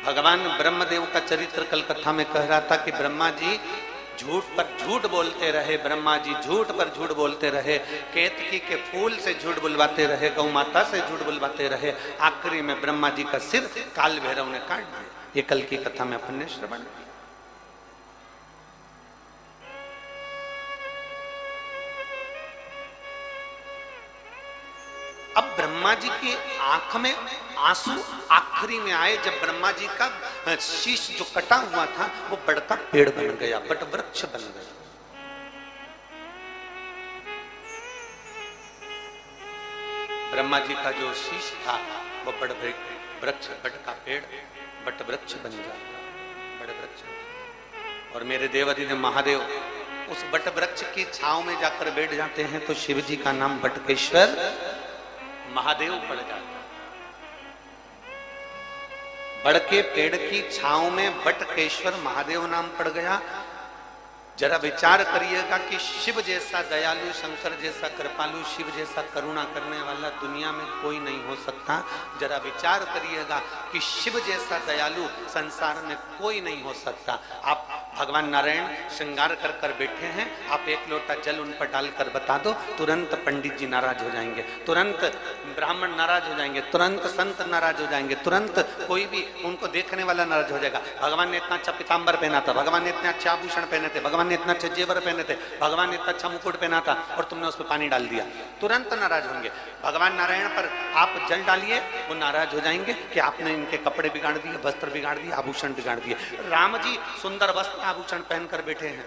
भगवान ब्रह्मदेव का चरित्र कल कथा में कह रहा था कि ब्रह्मा जी झूठ पर झूठ बोलते रहे, ब्रह्मा जी झूठ पर झूठ बोलते रहे, केतकी के फूल से झूठ बुलवाते रहे, गौ माता से झूठ बुलवाते रहे, आखिरी में ब्रह्मा जी का सिर काल भैरव ने काट दिया। ये कल की कथा में अपन ने श्रवण किया। अब ब्रह्मा जी की आंख में आंसू आखिरी में आए जब ब्रह्मा जी का शीश जो कटा हुआ था वो बढ़ता पेड़ बन गया, बट वृक्ष बन गया। ब्रह्मा जी का जो शीश था वो बड़ वृक्ष, बट का पेड़ बट वृक्ष बन जाता, बड़ वृक्ष। और मेरे देवाधिदेव महादेव उस बट वृक्ष की छांव में जाकर बैठ जाते हैं तो शिव जी का नाम बटकेश्वर महादेव पड़ जाता। बड़ के पेड़ की छांव में बटकेश्वर महादेव नाम पड़ गया। जरा विचार करिएगा कि शिव जैसा दयालु, शंकर जैसा कृपालु, शिव जैसा करुणा करने वाला दुनिया में कोई नहीं हो सकता। जरा विचार करिएगा कि शिव जैसा दयालु संसार में कोई नहीं हो सकता। आप भगवान नारायण श्रृंगार कर कर बैठे हैं, आप एक लोटा जल उन पर डालकर बता दो, तुरंत पंडित जी नाराज हो जाएंगे, तुरंत ब्राह्मण नाराज हो जाएंगे, तुरंत संत नाराज हो जाएंगे, तुरंत कोई भी उनको देखने वाला नाराज हो जाएगा। भगवान ने इतना अच्छा पीताम्बर पहना था, भगवान ने इतने अच्छे आभूषण पहने थे, भगवान ने इतना अच्छे जेवर पहने थे, भगवान ने इतना अच्छा मुकुट पहना था और तुमने उस पर पानी डाल दिया, तुरंत नाराज होंगे। भगवान नारायण पर आप जल डालिए, वो नाराज हो जाएंगे कि आपने इनके कपड़े बिगाड़ दिए, वस्त्र बिगाड़ दिए, आभूषण बिगाड़ दिए। राम जी सुंदर वस्त्र आभूषण पहनकर बैठे हैं,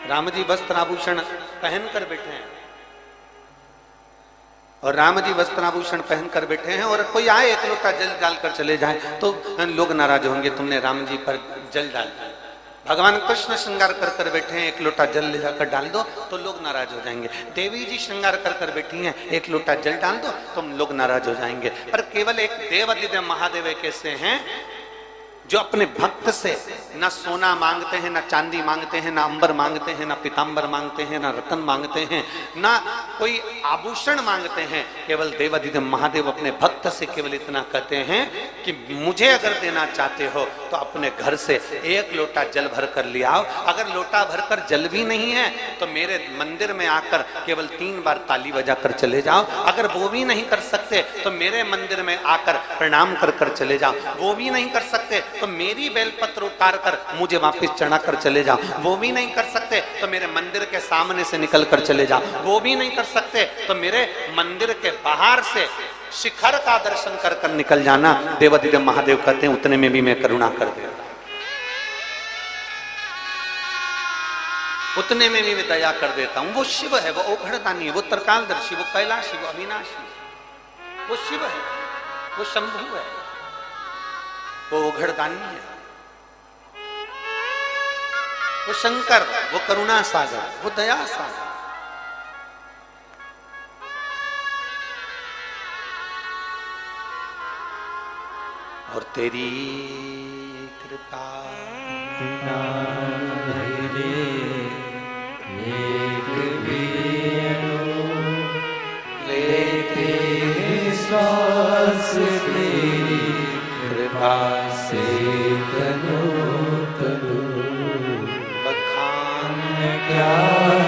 राम जी वस्त्र आभूषण पहनकर बैठे हैं और राम जी वस्त्र आभूषण पहनकर बैठे हैं और कोई आए एक लोटा जल डालकर चले जाए तो लोग नाराज होंगे, तुमने राम जी पर जल डाल दिया। भगवान कृष्ण श्रृंगार कर कर बैठे हैं, एक लोटा जल ले जाकर डाल दो तो लोग नाराज हो जाएंगे। देवी जी श्रृंगार कर कर बैठी हैं, एक लोटा जल डाल दो तो लोग नाराज हो जाएंगे। पर केवल एक देवाधिदेव महादेव एक ऐसे हैं जो अपने भक्त से ना सोना मांगते हैं, ना चांदी मांगते हैं, ना अंबर मांगते हैं, ना पीताम्बर मांगते हैं, ना रतन मांगते हैं, ना कोई आभूषण मांगते हैं। केवल देवाधिदेव महादेव अपने भक्त से केवल इतना कहते हैं कि मुझे अगर देना चाहते हो तो अपने घर से एक लोटा जल भर कर ले आओ। अगर लोटा भरकर जल भी नहीं है तो मेरे मंदिर में आकर केवल 3 बार ताली बजाकर चले जाओ। अगर वो भी नहीं कर सकते तो मेरे मंदिर में आकर प्रणाम कर कर चले जाओ। वो भी नहीं कर सकते तो मेरी बेलपत्र उतार कर मुझे वापस चढ़ा कर चले जाओ। वो भी नहीं कर सकते तो मेरे मंदिर के सामने से निकल कर चले जाओ। वो भी नहीं कर सकते तो मेरे मंदिर के बाहर से शिखर का दर्शन कर कर निकल जाना। देवाधिदेव महादेव कहते हैं उतने में भी मैं करुणा कर देता, उतने में भी मैं दया कर देता हूं। वो शिव है, वो ओघड़दानी है, वो तरकालदर्शी, वो कैलाशी, वो अविनाशी, वो शिव है, वो शंभु है, वो ओघड़दानी है, वो शंकर, वो करुणा सागर, वो दया सागर। और तेरी कृपा लेते श्वास तेरी कृपा से तनु तनु बखान क्या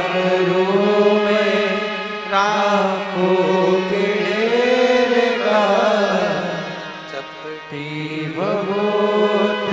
करूं मैं राखों के ढेर का चपटी भभूत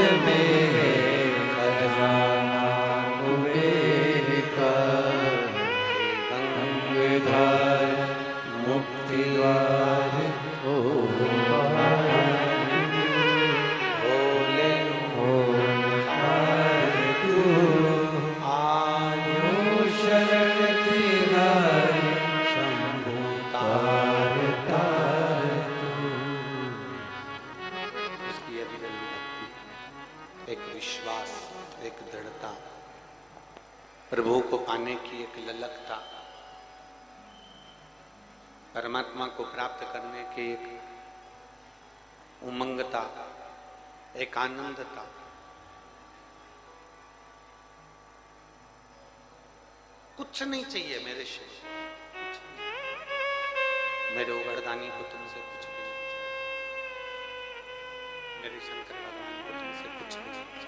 प्रभु को पाने की एक ललकता, परमात्मा को प्राप्त करने की एक उमंगता, एक आनंदता। कुछ नहीं चाहिए मेरे शिव, मेरे उगड़दानी को तुमसे कुछ भी नहीं चाहिए, मेरे शंकर भगवान को तुमसे कुछ भी नहीं चाहिए।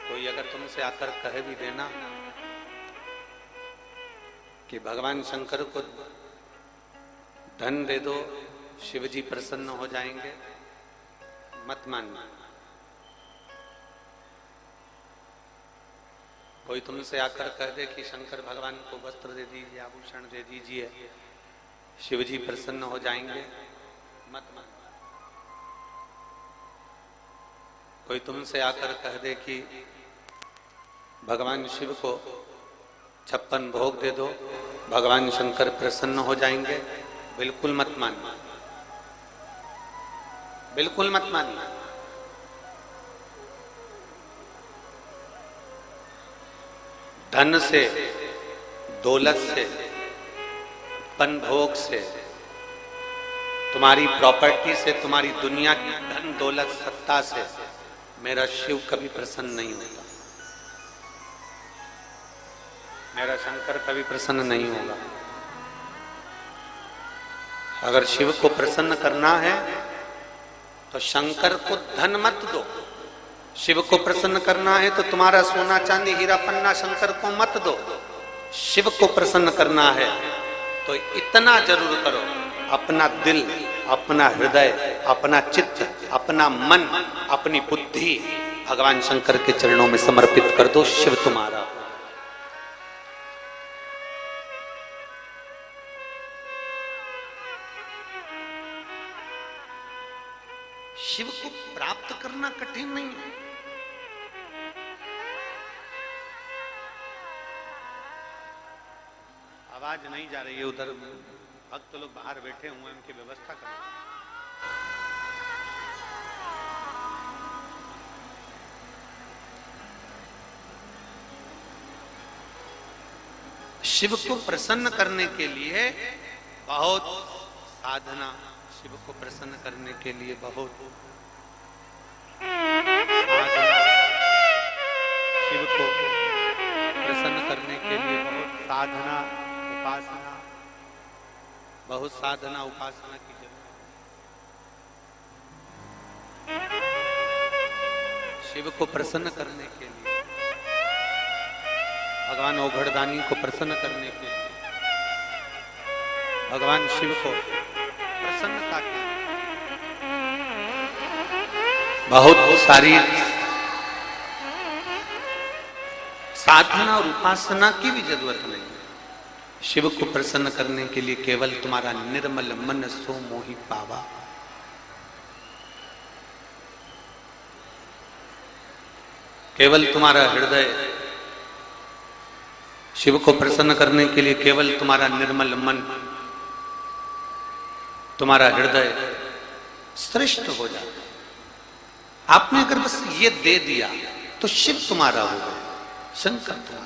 कोई अगर तुमसे आकर कह भी देना कि भगवान शंकर को धन दे दो, शिव जी प्रसन्न हो जाएंगे, मत मानना। कोई तुमसे आकर कह दे कि शंकर भगवान को वस्त्र दे दीजिए, आभूषण दे दीजिए, शिव जी प्रसन्न हो जाएंगे, मत मानना। कोई तुमसे आकर कह दे कि भगवान शिव को 56 भोग दे दो, भगवान शंकर प्रसन्न हो जाएंगे, बिल्कुल मत मानना, बिल्कुल मत मानना। धन से, दौलत से, पन भोग से, तुम्हारी प्रॉपर्टी से, तुम्हारी दुनिया की धन दौलत सत्ता से मेरा शिव कभी प्रसन्न नहीं होगा, मेरा शंकर कभी प्रसन्न नहीं होगा। अगर शिव को प्रसन्न करना है तो शंकर को धन मत दो। शिव को प्रसन्न करना है तो तुम्हारा सोना चांदी हीरा पन्ना शंकर को मत दो। शिव को प्रसन्न करना है तो इतना जरूर करो, अपना दिल, अपना हृदय, अपना चित्त, अपना मन, अपनी बुद्धि भगवान शंकर के चरणों में समर्पित कर दो, शिव तुम्हारा। शिव को प्राप्त करना कठिन नहीं है। आवाज नहीं जा रही है, उधर भक्त लोग बाहर बैठे हुए हैं, उनकी व्यवस्था करो। शिव को प्रसन्न करने के लिए बहुत साधना, शिव को प्रसन्न करने के लिए बहुत साधना, शिव को प्रसन्न करने के लिए बहुत साधना, उपासना, बहुत साधना उपासना की जरूरत है। शिव को प्रसन्न करने के लिए, भगवान ओघड़दानी को प्रसन्न करने के लिए, भगवान शिव को प्रसन्नता के बहुत सारी साधना और उपासना की भी जरूरत नहीं है। शिव को प्रसन्न करने के लिए केवल तुम्हारा निर्मल मन सो मोहि पावा, केवल तुम्हारा हृदय। शिव को प्रसन्न करने के लिए केवल तुम्हारा निर्मल मन, तुम्हारा हृदय श्रेष्ठ हो जाता। आपने अगर बस ये दे दिया तो शिव तुम्हारा हो गया, शंकर तुम्हारा।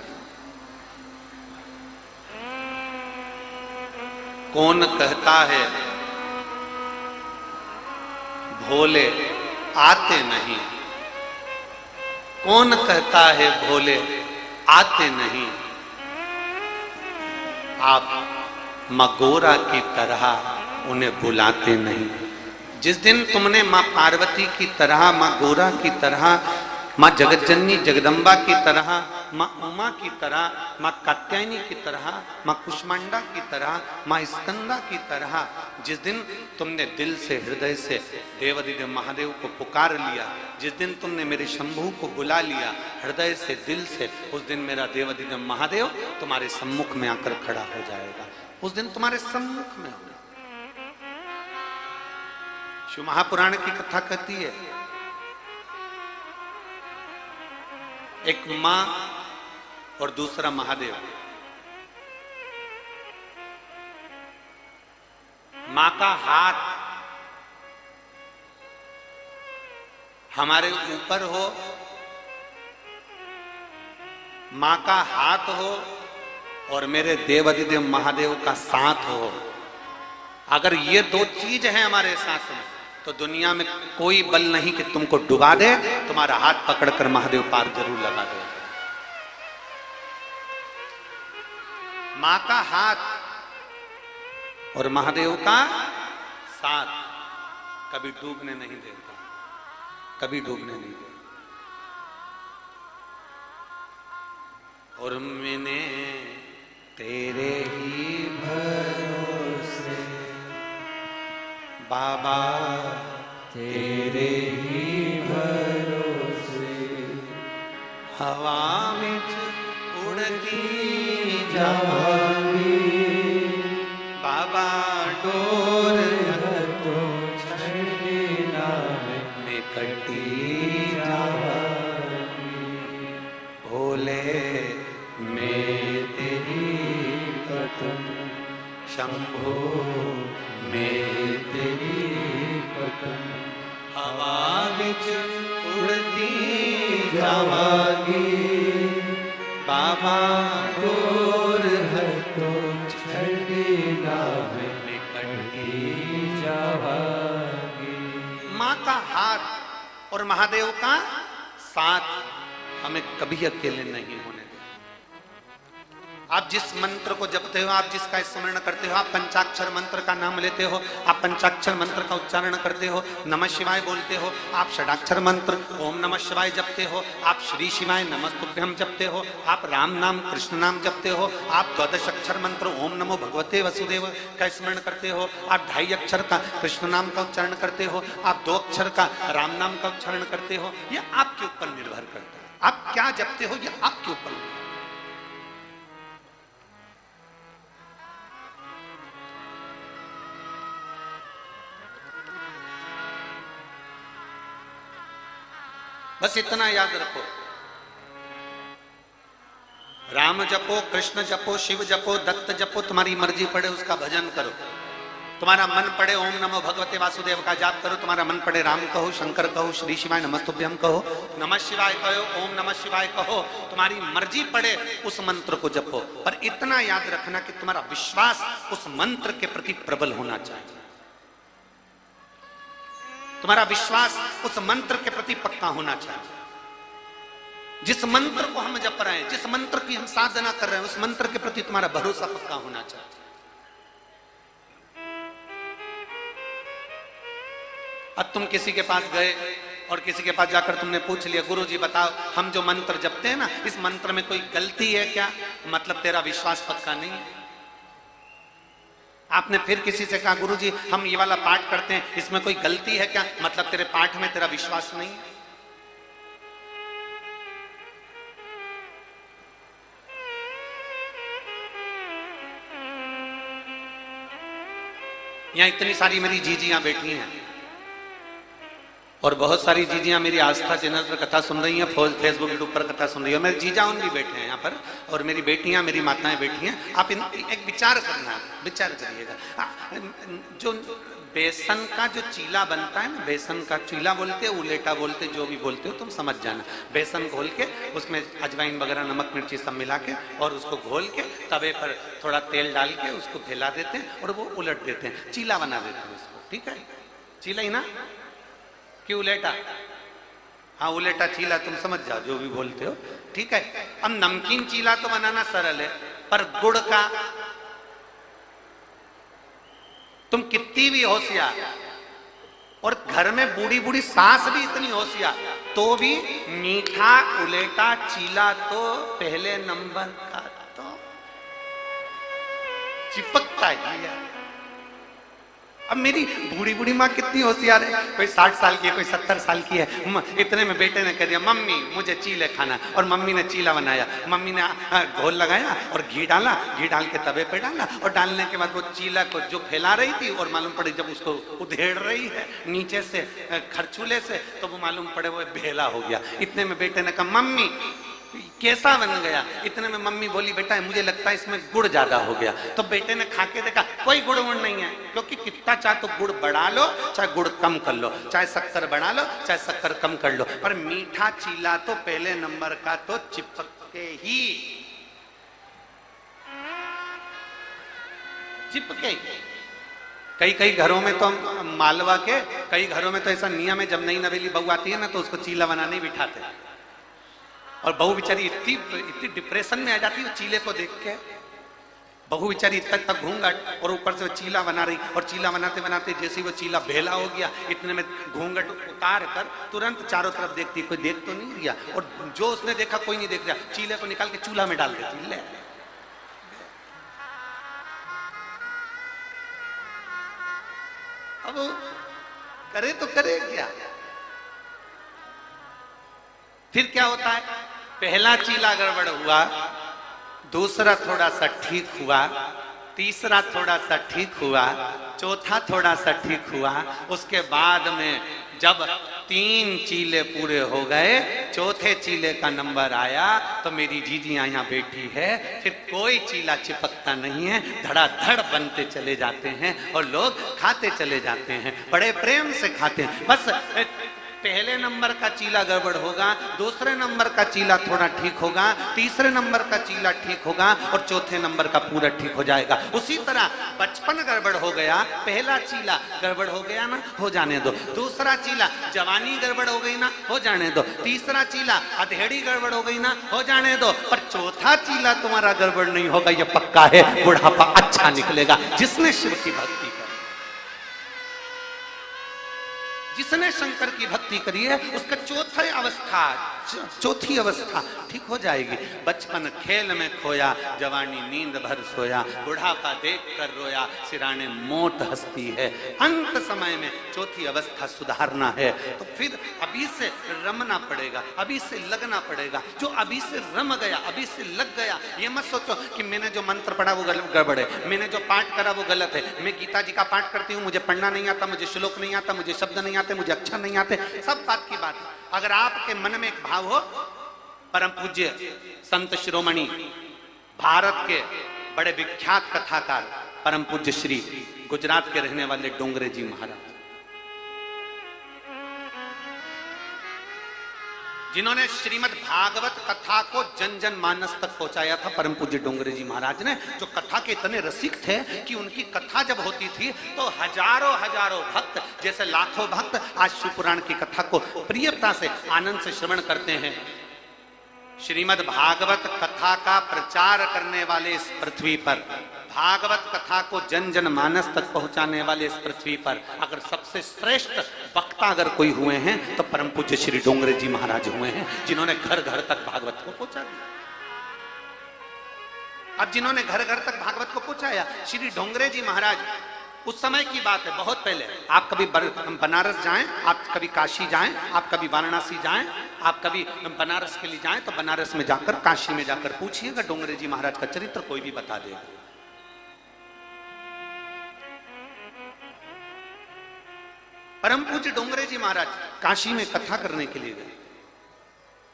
कौन कहता है भोले आते नहीं, कौन कहता है भोले आते नहीं, आप मां गोरा की तरह उन्हें बुलाते नहीं। जिस दिन तुमने मां पार्वती की तरह, मां गोरा की तरह, मां जगतजननी जगदम्बा की तरह, मां उमा की तरह, मां कात्यायनी की तरह, मां कुष्मांडा की तरह, मां स्कंदा की तरह, जिस दिन तुमने दिल से, हृदय से देवादिदेव महादेव को पुकार लिया, जिस दिन तुमने मेरे शंभू को बुला लिया हृदय से, दिल से, उस दिन मेरा देवादिदेव महादेव तुम्हारे सम्मुख में आकर खड़ा हो जाएगा। उस दिन तुम्हारे सम्मुख में होगा। शिव महापुराण की कथा कहती है, एक मां और दूसरा महादेव। मां का हाथ हमारे ऊपर हो मां का हाथ हो और मेरे देवाधिदेव महादेव का साथ हो, अगर ये दो चीज है हमारे साथ में, तो दुनिया में कोई बल नहीं कि तुमको डुबा दे। तुम्हारा हाथ पकड़कर महादेव पार जरूर लगा दे। मां का हाथ और महादेव का साथ कभी डूबने नहीं देता, कभी डूबने नहीं देता। और मैंने तेरे ही भरोसे बाबा, तेरे ही भरोसे हवा में उड़ती जाऊंगी बाबा, डोर तो छड़ना में कटी जाऊंगी। भोले मैं तेरी कदम, शंभो मैं तेरी कदम, हवा बिच उड़ती जावागी बाबा, डोर है तो छड़ना में कटी जावागी। माँ का हाथ और महादेव का साथ हमें कभी अकेले नहीं होने। आप जिस मंत्र को जपते हो, आप जिसका स्मरण करते हो, आप पंचाक्षर मंत्र का नाम लेते हो, आप पंचाक्षर मंत्र का उच्चारण करते हो, नमः शिवाय बोलते हो, आप षडाक्षर मंत्र ओम नमः शिवाय जपते हो, आप श्री शिवाय नमस्तुभ्यम जपते हो, आप राम नाम कृष्ण नाम जपते हो, आप 12 अक्षर मंत्र ओम नमो भगवते वसुदेव का स्मरण करते हो, आप 2.5 अक्षर का कृष्ण नाम का उच्चारण करते हो, आप 2 अक्षर का राम नाम का उच्चारण करते हो। यह आपके ऊपर निर्भर करता है, आप क्या जपते हो यह आपके ऊपर। बस इतना याद रखो, राम जपो, कृष्ण जपो, शिव जपो, दत्त जपो, तुम्हारी मर्जी पड़े उसका भजन करो। तुम्हारा मन पड़े ओम नमो भगवते वासुदेव का जाप करो, तुम्हारा मन पड़े राम कहो, शंकर कहो, श्री शिवाय नमस्तुभ्यम कहो, नमः शिवाय कहो, ओम नमः शिवाय कहो, तुम्हारी मर्जी पड़े उस मंत्र को जपो। पर इतना याद रखना कि तुम्हारा विश्वास उस मंत्र के प्रति प्रबल होना चाहिए, तुम्हारा विश्वास उस मंत्र के प्रति पक्का होना चाहिए। जिस मंत्र को हम जप रहे हैं, जिस मंत्र की हम साधना कर रहे हैं, उस मंत्र के प्रति तुम्हारा भरोसा पक्का होना चाहिए। अब तुम किसी के पास गए और किसी के पास जाकर तुमने पूछ लिया, गुरु जी बताओ हम जो मंत्र जपते हैं ना, इस मंत्र में कोई गलती है क्या? मतलब तेरा विश्वास पक्का नहीं है। आपने फिर किसी से कहा गुरु जी हम ये वाला पाठ करते हैं, इसमें कोई गलती है क्या? मतलब तेरे पाठ में तेरा विश्वास नहीं है। यहां इतनी सारी मेरी जीजियां बैठी हैं और बहुत सारी जीजियां मेरी आस्था चैनल पर कथा सुन रही हैं, फेसबुक यूट्यूब पर कथा सुन रही है। मेरी जीजा उन भी बैठे हैं यहाँ पर, और मेरी बेटियां मेरी माताएं बैठी हैं। आप एक विचार करना, विचार करिएगा। जो बेसन का जो चीला बनता है ना, बेसन का चीला बोलते, उलेटा बोलते, जो भी बोलते हो तुम समझ जाना। बेसन घोल के उसमें अजवाइन वगैरह नमक मिर्ची सब मिला के और उसको घोल के तवे पर थोड़ा तेल डाल के उसको फैला देते हैं और वो उलट देते हैं, चीला बना देते हैं उसको। ठीक है, चीला ही ना कि उलेटा? हाँ उलेटा चीला, तुम समझ जाओ जो भी बोलते हो। ठीक है, अब नमकीन चीला तो बनाना सरल है, पर गुड़ का तुम कितनी भी होशियार और घर में बूढ़ी बूढ़ी सास भी इतनी होशियार, तो भी मीठा उलेटा चीला तो पहले नंबर का तो चिपकता ही है। अब मेरी बूढ़ी बूढ़ी माँ कितनी होशियार है, कोई 60 साल की है, कोई 70 साल की है। इतने में बेटे ने कह दिया मम्मी मुझे चीले खाना, और मम्मी ने चीला बनाया। मम्मी ने घोल लगाया और घी डाला, घी डाल के तवे पे डाला, और डालने के बाद वो चीला को जो फैला रही थी और मालूम पड़े जब उसको उधेड़ रही है नीचे से खरचूले से, तो वो मालूम पड़े वो भेला हो गया। इतने में बेटे ने कहा मम्मी कैसा बन गया? इतने में मम्मी बोली बेटा मुझे लगता है इसमें गुड़ ज्यादा हो गया। तो बेटे ने खा के देखा कोई गुड़ वुड़ नहीं है, क्योंकि कितना चाहे तो गुड़ बढ़ा लो चाहे गुड़ कम कर लो, चाहे शक्कर बढ़ा लो चाहे शक्कर कम कर लो, पर मीठा चीला तो पहले नंबर का तो चिपक चिपके ही, चिपके। कई कई घरों में तो मालवा के कई घरों में तो ऐसा नियम है, जब नई नवेली बहू आती है ना तो उसको चीला बनाने ही बिठाते हैं। और बहू बेचारी इतनी डिप्रेशन में आ जाती है चीले को देख के। बहू बेचारी इतना तक घूंघट और ऊपर से वो चीला बना रही, और चीला बनाते बनाते जैसे वो चीला भेला हो गया, इतने में घूंघट उतार कर तुरंत चारों तरफ देखती, कोई देख तो नहीं रहा, और जो उसने देखा कोई नहीं देख रहा, चीले को निकाल के चूल्हा में डाल देती। ले अब करे तो करे क्या? फिर क्या होता है? पहला चीला गड़बड़ हुआ, दूसरा थोड़ा सा ठीक हुआ, तीसरा थोड़ा सा ठीक हुआ, चौथा थोड़ा सा ठीक हुआ, उसके बाद में जब 3 चीले पूरे हो गए, चौथे चीले का नंबर आया तो मेरी जीजियां यहाँ बैठी है, फिर कोई चीला चिपकता नहीं है, धड़ाधड़ बनते चले जाते हैं और लोग खाते चले जाते हैं, बड़े प्रेम से खाते हैं। बस पहले नंबर का चीला गड़बड़ होगा, दूसरे नंबर का चीला थोड़ा ठीक होगा, तीसरे नंबर का चीला ठीक होगा और चौथे नंबर का पूरा ठीक हो जाएगा। उसी तरह बचपन गड़बड़ हो गया, पहला चीला गड़बड़ हो गया ना, हो जाने दो। दूसरा चीला जवानी गड़बड़ हो गई ना, हो जाने दो। तीसरा चीला अधेड़ी गड़बड़ हो गई ना, हो जाने दो। पर चौथा चीला तुम्हारा गड़बड़ नहीं होगा, ये पक्का है, बुढ़ापा अच्छा निकलेगा। जिसने शिव की भक्ति की, जिसने शंकर की भक्ति करी है, उसका चौथी अवस्था ठीक हो जाएगी। बचपन खेल में खोया, जवानी नींद भर सोया, बुढ़ापा देख कर रोया, सिराने मोट हंसती है। अंत समय में चौथी अवस्था सुधारना है तो फिर अभी से रमना पड़ेगा, अभी से लगना पड़ेगा। जो अभी से रम गया, अभी से लग गया, ये मत सोचो कि मैंने जो मंत्र पढ़ा वो गड़बड़ है, मैंने जो पाठ करा वो गलत है। मैं गीता जी का पाठ करती हूँ, मुझे पढ़ना नहीं आता, मुझे श्लोक नहीं आता, मुझे शब्द नहीं आते, मुझे अक्षर नहीं आते, सब बात की बात। अगर आपके मन में एक भाव हो, परम पूज्य संत शिरोमणि भारत के बड़े विख्यात कथाकार परम पूज्य श्री गुजरात के रहने वाले डोंगरे जी महाराज, जिन्होंने श्रीमद् भागवत कथा को जन जन मानस तक पहुंचाया था, परम पूज्य डोंगरे जी महाराज ने, जो कथा के इतने रसिक थे कि उनकी कथा जब होती थी तो हजारों हजारों भक्त, जैसे लाखों भक्त आज शिव पुराण की कथा को प्रियता से आनंद से श्रवण करते हैं। श्रीमद् भागवत कथा का प्रचार करने वाले इस पृथ्वी पर, भागवत कथा को जन जन मानस तक पहुंचाने वाले इस पृथ्वी पर अगर सबसे श्रेष्ठ वक्ता अगर कोई हुए हैं तो परम पूज्य श्री डोंगरे जी महाराज हुए हैं, जिन्होंने घर घर तक भागवत को पहुंचा दिया। अब जिन्होंने घर घर तक भागवत को पहुंचाया, श्री डोंगरे जी महाराज, उस समय की बात है, बहुत पहले। आप कभी बनारस जाएं, आप कभी काशी जाएं, आप कभी वाराणसी जाएं, आप कभी बनारस के लिए जाएं तो बनारस में जाकर, काशी में जाकर पूछिएगा, डोंगरे जी महाराज का चरित्र कोई भी बता देगा। परम पूज्य डोंगरे जी महाराज काशी में कथा करने के लिए गए,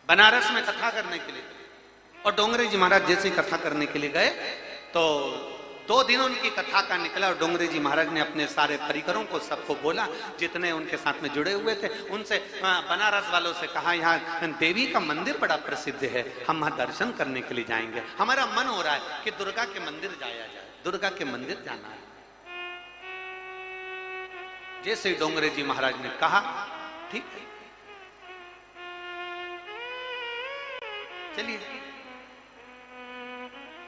बनारस में कथा करने के लिए गए, और डोंगरे जी महाराज जैसे कथा करने के लिए गए तो 2 दिन उनकी कथा का निकला, और डोंगरे जी महाराज ने अपने सारे परिकरों को सबको बोला, जितने उनके साथ में जुड़े हुए थे उनसे, बनारस वालों से कहा, यहाँ देवी का मंदिर बड़ा प्रसिद्ध है, हम वहां दर्शन करने के लिए जाएंगे, हमारा मन हो रहा है कि दुर्गा के मंदिर जाया जाए, दुर्गा के मंदिर जाना है। जैसे डोंगरे जी महाराज ने कहा, ठीक है चलिए।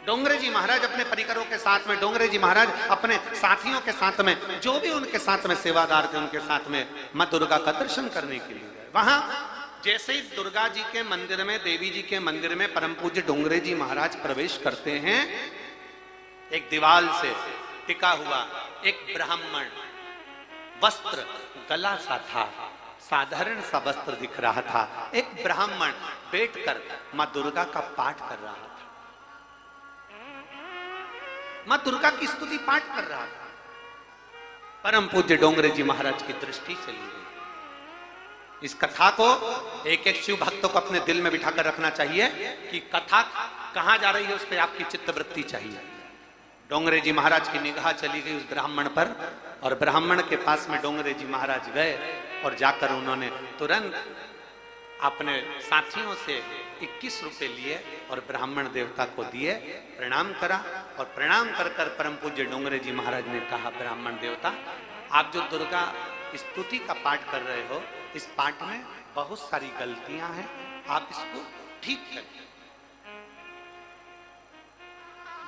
डोंगरे जी महाराज अपने परिकरों के साथ में, डोंगरे जी महाराज अपने साथियों के साथ में, जो भी उनके साथ में सेवादार थे उनके साथ में मां दुर्गा का दर्शन करने के लिए गए। वहां जैसे ही दुर्गा जी के मंदिर में, देवी जी के मंदिर में परम पूज्य डोंगरे जी महाराज प्रवेश करते हैं, एक दीवाल से टिका हुआ एक ब्राह्मण, वस्त्र गला सा था, साधारण सा वस्त्र दिख रहा था, एक ब्राह्मण बैठकर मां दुर्गा का पाठ कर रहा था, मां दुर्गा की स्तुति पाठ कर रहा था। परम पूज्य डोंगरे जी महाराज की दृष्टि चली गई। इस कथा को एक एक शिव भक्तों को अपने दिल में बिठाकर रखना चाहिए कि कथा कहां जा रही है, उस पर आपकी चित्तवृत्ति चाहिए। डोंगरे जी महाराज की निगाह चली गई उस ब्राह्मण पर, और ब्राह्मण के पास में डोंगरे जी महाराज गए और जाकर उन्होंने तुरंत अपने साथियों से 21 रुपए लिए और ब्राह्मण देवता को दिए, प्रणाम करा और प्रणाम कर कर परम पूज्य डोंगरे जी महाराज ने कहा, ब्राह्मण देवता आप जो दुर्गा स्तुति का पाठ कर रहे हो, इस पाठ में बहुत सारी गलतियां हैं, आप इसको ठीक करिए।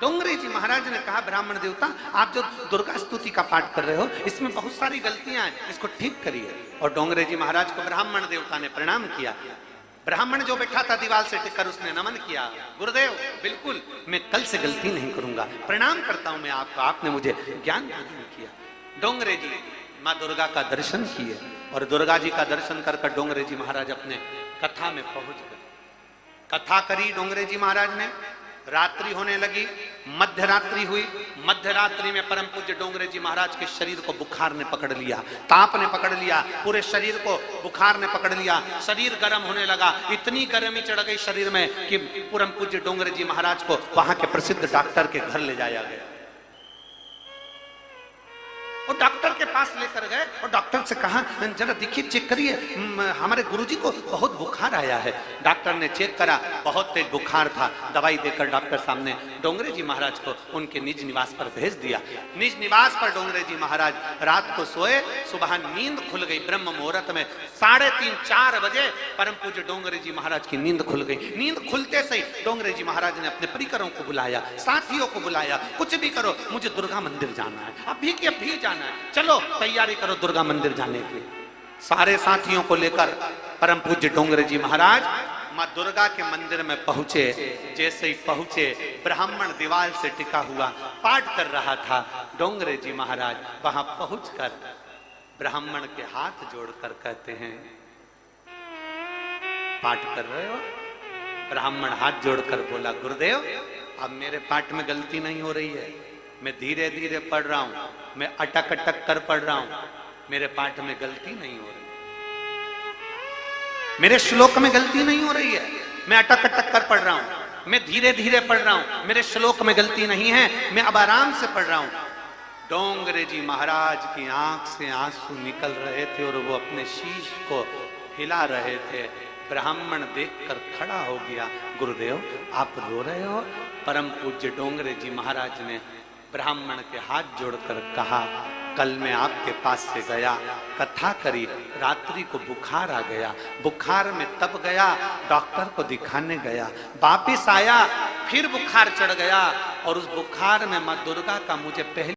डोंगरे जी महाराज ने कहा, ब्राह्मण देवता आप जो दुर्गा स्तुति का पाठ कर रहे हो, इसमें बहुत सारी गलतियां हैं, इसको ठीक करिए। और डोंगरे जी महाराज को ब्राह्मण देवता ने प्रणाम किया। ब्राह्मण जो बैठा था दीवार से टिककर, उसने नमन किया, गुरुदेव बिल्कुल मैं कल से गलती नहीं करूंगा, प्रणाम करता हूं मैं आपको, आपने मुझे ज्ञान प्रदान किया। डोंगरे जी माँ दुर्गा का दर्शन किए और दुर्गा जी का दर्शन कर कर डोंगरे जी महाराज अपने कथा में पहुंच गए। कथा करी डोंगरे जी महाराज ने, रात्रि होने लगी, मध्य रात्रि हुई। मध्य रात्रि में परम पूज्य डोंगरे जी महाराज के शरीर को बुखार ने पकड़ लिया, ताप ने पकड़ लिया, पूरे शरीर को बुखार ने पकड़ लिया, शरीर गर्म होने लगा, इतनी गर्मी चढ़ गई शरीर में कि परम पूज्य डोंगरे जी महाराज को वहां के प्रसिद्ध डॉक्टर के घर ले जाया गया। और डॉक्टर के पास लेकर गए और डॉक्टर से कहा, जरा देखिए चेक करिए, हमारे गुरुजी को बहुत बुखार आया है। डॉक्टर ने चेक करा, बहुत तेज बुखार था। दवाई देकर डॉक्टर सामने डोंगरे जी महाराज को उनके निज निवास पर भेज दिया। निज निवास पर डोंगरे जी महाराज रात को सोए, सुबह नींद खुल गई। ब्रह्म मुहूर्त में 3:30-4 बजे परम पूज्य डोंगरे जी महाराज की नींद खुल गई। नींद खुलते से डोंगरे जी महाराज ने अपने परिकरों को बुलाया, साथियों को बुलाया, कुछ भी करो मुझे दुर्गा मंदिर जाना है, अभी की अभी जाना है, चलो तैयारी करो दुर्गा मंदिर जाने की। सारे साथियों को लेकर परम पूज्य डोंगरे जी महाराज मां दुर्गा के मंदिर में पहुंचे। जैसे ही पहुंचे, ब्राह्मण दीवार से टिका हुआ पाठ कर रहा था। डोंगरे जी महाराज वहां पहुंचकर ब्राह्मण के हाथ जोड़कर कहते हैं, पाठ कर रहे हो? ब्राह्मण हाथ जोड़कर बोला, गुरुदेव अब मेरे पाठ में गलती नहीं हो रही है, मैं धीरे धीरे पढ़ रहा हूं, मैं अटक अटक कर पढ़ रहा हूं, मेरे पाठ में गलती नहीं हो रही, मेरे श्लोक में गलती नहीं हो रही है, मैं अटक अटक कर पढ़ रहा हूं, मैं धीरे धीरे पढ़ रहा हूं, मेरे श्लोक में गलती नहीं है, मैं अब आराम से पढ़ रहा हूं। डोंगरे जी महाराज की आंख से आंसू निकल रहे थे और वो अपने शीश को हिला रहे थे। ब्राह्मण देखकर खड़ा हो गया, गुरुदेव आप रो रहे हो? परम पूज्य डोंगरे जी महाराज ने ब्राह्मण के हाथ जोड़कर कहा, कल मैं आपके पास से गया, कथा करी, रात्रि को बुखार आ गया, बुखार में तब गया, डॉक्टर को दिखाने गया, वापिस आया, फिर बुखार चढ़ गया और उस बुखार में मां दुर्गा का मुझे पहले